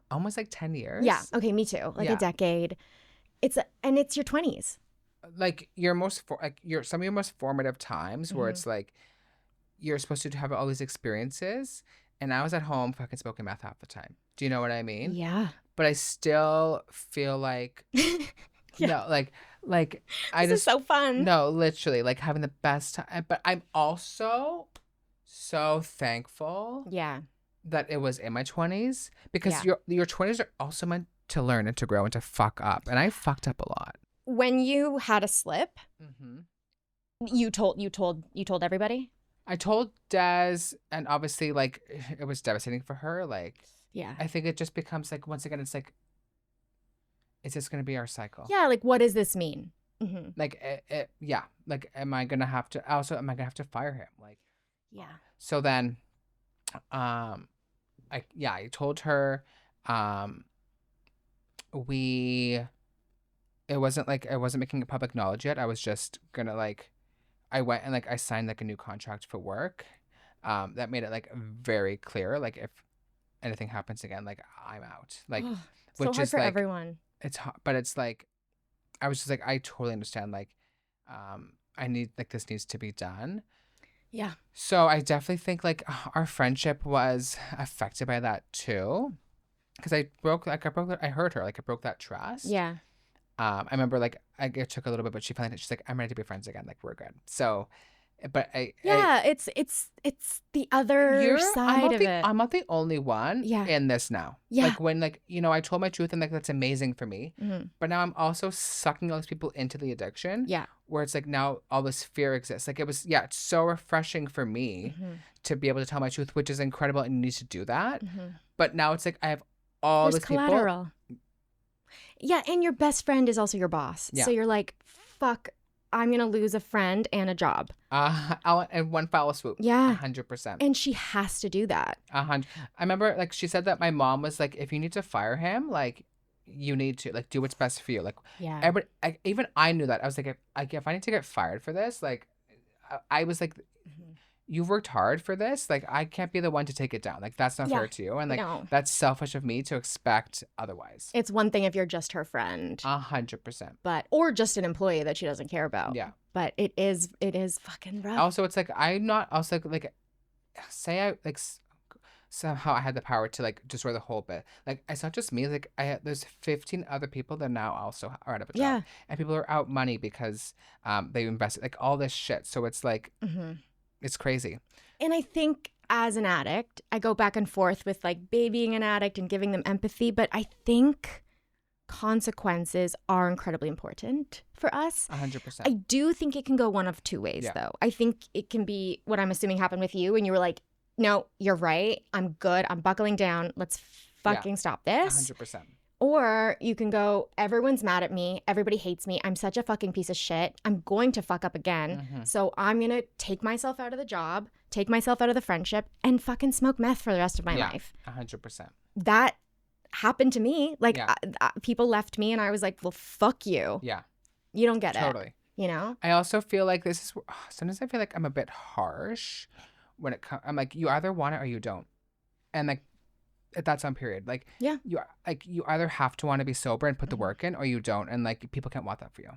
almost like 10 years. Yeah. Okay. Me too. Like a decade. And it's your 20s. Like some of your most formative times where it's like you're supposed to have all these experiences, and I was at home fucking smoking meth half the time. Do you know what I mean? Yeah. But I still feel like no, like I this is so fun. No, literally, like having the best time. But I'm also so thankful. Yeah. That it was in my 20s, because your 20s are also meant to learn and to grow and to fuck up, and I fucked up a lot. When you had a slip, you told everybody? I told Des, and obviously like it was devastating for her. Like, yeah, I think it just becomes like, once again, it's like, is this going to be our cycle? Yeah. Like, what does this mean? Like, yeah. Like, am I going to have to fire him? Like, yeah. So then, I told her, it wasn't like, I wasn't making a public knowledge yet. I was just gonna like, I went and like, I signed like a new contract for work. That made it like very clear, like if anything happens again, like I'm out. Like, which so hard is for like, everyone. It's hard, but it's like, I was just like, I totally understand. Like, I need, like, this needs to be done. Yeah. So I definitely think like our friendship was affected by that too, because I heard her, like I broke that trust. Yeah. I remember like it took a little bit, but she finally, she's like, I'm ready to be friends again. Like, we're good. So But I Yeah, it's the other side of it. I'm not the only one Yeah. in this now. Yeah. Like when like, you know, I told my truth and like that's amazing for me. Mhm. But now I'm also sucking all these people into the addiction Yeah. where it's like now all this fear exists. Like it was, yeah, it's so refreshing for me Mhm. to be able to tell my truth, which is incredible and you need to do that. Mhm. But now it's like I have all There's these people. collateral. Yeah, and your best friend is also your boss. Yeah. So you're like, fuck, I'm going to lose a friend and a job. In one foul swoop. Yeah. 100%. And she has to do that. 100. I remember like she said that my mom was like, if you need to fire him, like you need to like do what's best for you. Like Yeah. even I knew that. I was like, if I need to get fired for this, like I was like, Mhm. you've worked hard for this. Like I can't be the one to take it down. Like that's not Yeah. fair to you. And like No. that's selfish of me to expect otherwise. It's one thing if you're just her friend, 100%. or just an employee that she doesn't care about. Yeah. But it is fucking rough. Also, it's like I'm not also like say I like somehow I had the power to like destroy the whole bit. Like it's not just me. Like there's 15 other people that now also are out of a job, Yeah. and people are out money because they invested like all this shit. So it's like Mhm. it's crazy. And I think as an addict, I go back and forth with like babying an addict and giving them empathy, but I think consequences are incredibly important for us. 100%. I do think it can go one of two ways, Yeah. though. I think it can be what I'm assuming happened with you, and you were like, no, you're right. I'm good. I'm buckling down. Let's fucking stop this. 100%. Or you can go, everyone's mad at me. Everybody hates me. I'm such a fucking piece of shit. I'm going to fuck up again. Mhm. So I'm going to take myself out of the job, take myself out of the friendship, and fucking smoke meth for the rest of my Yeah. life. 100%. That happened to me. Like, Yeah. people left me, and I was like, well, fuck you. Yeah. You don't get it. Totally. You know? I also feel like this is sometimes I feel like I'm a bit harsh when it comes. I'm like you either want it or you don't, and like that's on period. Like Yeah. you either have to want to be sober and put the Mhm. work in, or you don't, and like people can't want that for you.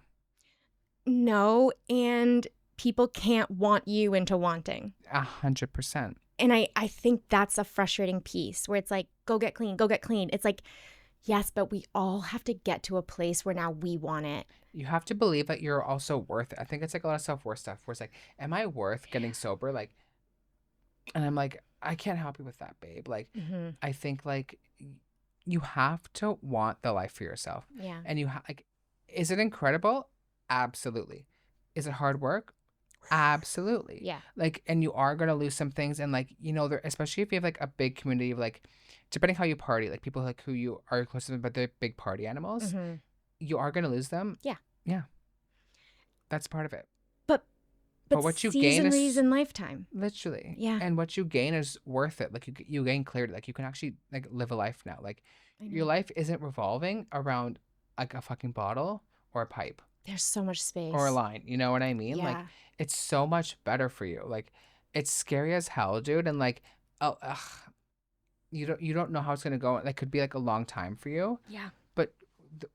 No, and people can't want you into wanting. 100%. And I think that's a frustrating piece where it's like, go get clean, go get clean. It's like, yes, but we all have to get to a place where now we want it. You have to believe that you're also worth it. I think it's like a lot of self-worth stuff where it's like, am I worth getting sober? Like, and I'm like, I can't help you with that, babe. Like, Mm-hmm. I think like you have to want the life for yourself. Yeah. And like, is it incredible? Absolutely. Is it hard work? Absolutely. Yeah. Like, and you are gonna lose some things, and like, you know, there, especially if you have like a big community of like, depending how you party, like people like who you are close to, but they're big party animals, Mm-hmm. you are gonna lose them. Yeah. Yeah. That's part of it. But what you season, gain is reason, lifetime. literally. Yeah. And what you gain is worth it. Like you gain clarity. Like you can actually like live a life now. Like your life isn't revolving around like a fucking bottle or a pipe There's so much space. or a line. You know what I mean? Yeah. Like it's so much better for you. Like it's scary as hell, dude. And like, oh, you don't know how it's gonna go. That could be like a long time for you, Yeah. but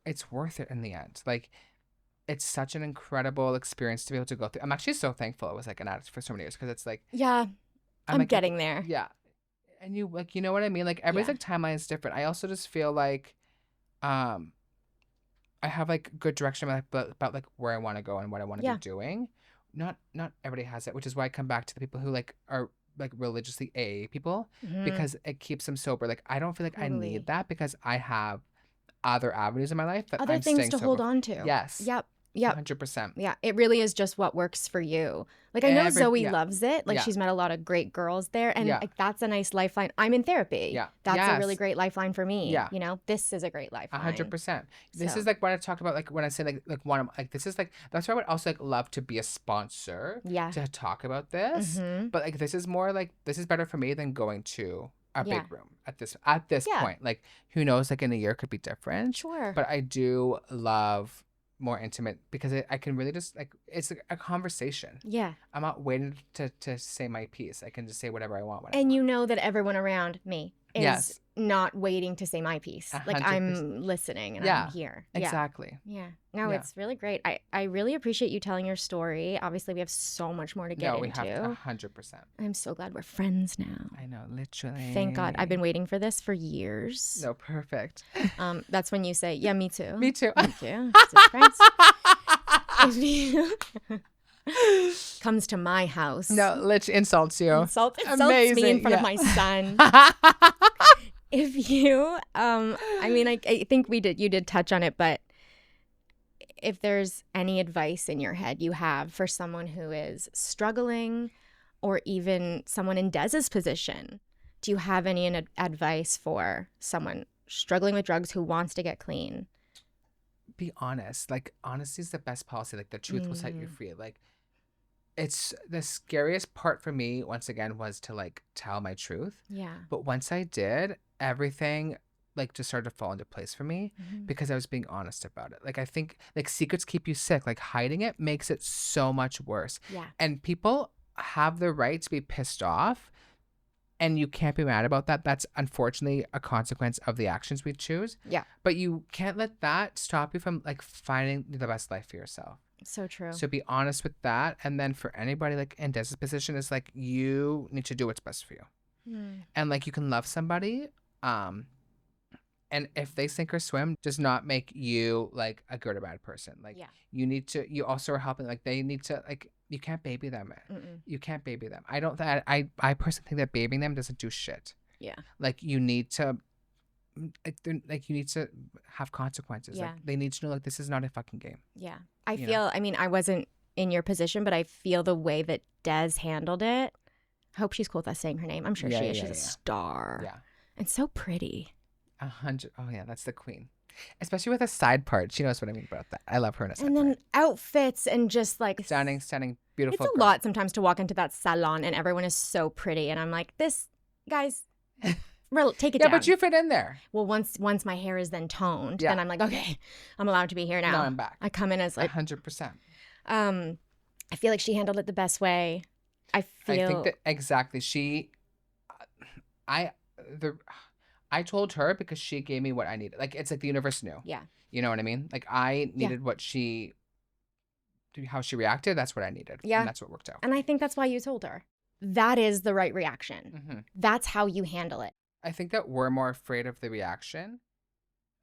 it's worth it in the end. Like it's such an incredible experience to be able to go through. I'm actually so thankful I was like an addict for so many years because it's like Yeah. I'm like, getting there. yeah, and you like you know what I mean. Like everybody's Yeah. like timeline is different. I also just feel like, I have like good direction about like where I want to go and what I want to Yeah. be doing. Not everybody has it, which is why I come back to the people who like are like religiously AA people Mhm. because it keeps them sober. Like I don't feel like I Totally. need that because I have other avenues in my life that Other I'm things staying to hold sober. on to. Yes. Yep. Yep. 100%. Yeah, it really is just what works for you. Like I know Zoe yeah. loves it. Like Yeah. she's met a lot of great girls there, and Yeah. like that's a nice lifeline. I'm in therapy. Yeah. That's a really Yes. great lifeline for me. Yeah. You know, this is a great lifeline. 100%. This So- is like what I talked about, like when I say like one of like this is like that's why I would also like love to be a sponsor Yeah. to talk about this. Mhm. But like this is more like this is better for me than going to a Yeah. big room at this Yeah. point. Like who knows? Like in a year could be different. Sure. But I do love more intimate because I can really just like it's a conversation. Yeah. I'm not waiting to say my piece. I can just say whatever I want. When I And want. you know that everyone around me is Yes. not waiting to say my piece. Like 100%. I'm listening and Yeah. I'm here. Yeah. Exactly. Yeah. No, Yeah. it's really great. I really appreciate you telling your story. Obviously, we have so much more to get No, we into. have to 100%. I'm so glad we're friends now. I know, literally. Thank God. I've been waiting for this for years. No, perfect. That's when you say, yeah, me too. Me too. Thank you. Jesus Christ. If you- comes to my house. No, literally insults you. Insults Amazing. me in front of Yeah. my son. If you, I mean, I think you did touch on it, but if there's any advice in your head you have for someone who is struggling or even someone in Dez's position, do you have any advice for someone struggling with drugs who wants to get clean? Be honest. Like, honesty is the best policy. Like, the truth will set you free. Like, it's the scariest part for me, once again, was to like tell my truth. Yeah. But once I did, everything like just started to fall into place for me because I was being honest about it. Like, I think like secrets keep you sick. Like, hiding it makes it so much worse. Yeah. And people have the right to be pissed off, and you can't be mad about that. That's unfortunately a consequence of the actions we choose. Yeah. But you can't let that stop you from like finding the best life for yourself. So true. So be honest with that. And then for anybody like in Dez's position, is like, you need to do what's best for you. And like, you can love somebody. And if they sink or swim, does not make you like a good or bad person. Like, you need to, you also are helping, like they need to, like, you can't baby them. You can't baby them. I personally think that babying them doesn't do shit. Yeah. Like, you need to, like you need to have consequences. Like, they need to know, like, this is not a fucking game. Yeah. I feel, I mean, I wasn't in your position, but I feel the way that Dez handled it. I hope she's cool with us saying her name. I'm sure she is. She's a star. Yeah. And so pretty. 100. Oh yeah, that's the queen. Especially with a side part. She knows what I mean about that. I love her in a side And then part. outfits and just like Stunning, beautiful. It's a lot sometimes to walk into that salon and everyone is so pretty. And I'm like, this, guys, take it down. Yeah, but you fit in there. Well, once my hair is then toned, then I'm like, okay, I'm allowed to be here now. No, I'm back. I come in as like 100%. I feel like she handled it the best way. I think that exactly. I told her because she gave me what I needed. Like, it's like the universe knew. Yeah. You know what I mean? Like, I needed how she reacted. That's what I needed. Yeah. And that's what worked out. And I think that's why you told her. That is the right reaction. That's how you handle it. I think that we're more afraid of the reaction.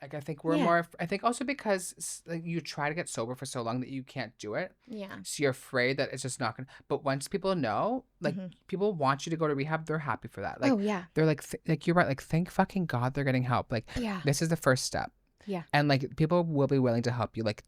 Like, I think we're more, I think also because like, you try to get sober for so long that you can't do it. Yeah. So you're afraid that it's just not going to, but once people know, like, people want you to go to rehab, they're happy for that. Like, they're like, like, you're right. Like, thank fucking God they're getting help. Like, this is the first step. Yeah. And like, people will be willing to help you. Like,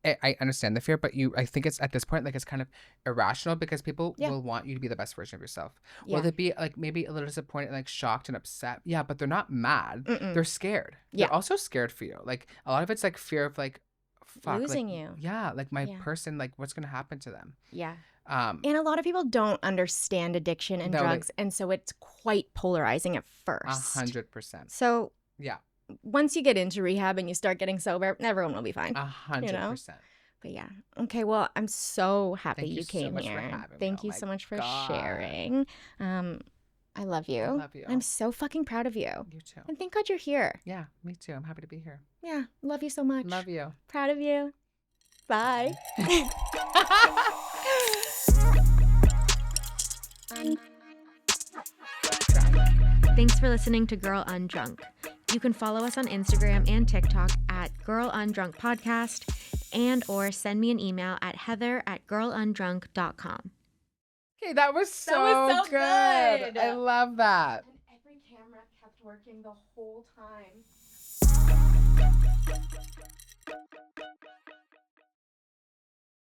I understand the fear, but I think it's at this point, like, it's kind of irrational because people will want you to be the best version of yourself. Yeah. Will they be like maybe a little disappointed, like shocked and upset? Yeah, but they're not mad. They're scared. Yeah. They're also scared for you. Like, a lot of it's like fear of like, fuck, losing like, you. Yeah, like my person, like what's gonna happen to them? Yeah. And a lot of people don't understand addiction and drugs, and so it's quite polarizing at first. 100%. So yeah. Once you get into rehab and you start getting sober, everyone will be fine. 100%. You know? But yeah. Okay, well, I'm so happy you came here. Thank you so much for sharing. I love you. I love you. I'm so fucking proud of you. You too. And thank God you're here. Yeah, me too. I'm happy to be here. Yeah, love you so much. Love you. Proud of you. Bye. Thanks for listening to Girl Undrunk. You can follow us on Instagram and TikTok at Girl Undrunk Podcast, and or send me an email at heather@girlundrunk.com. Okay, that was so good. I love that. And every camera kept working the whole time.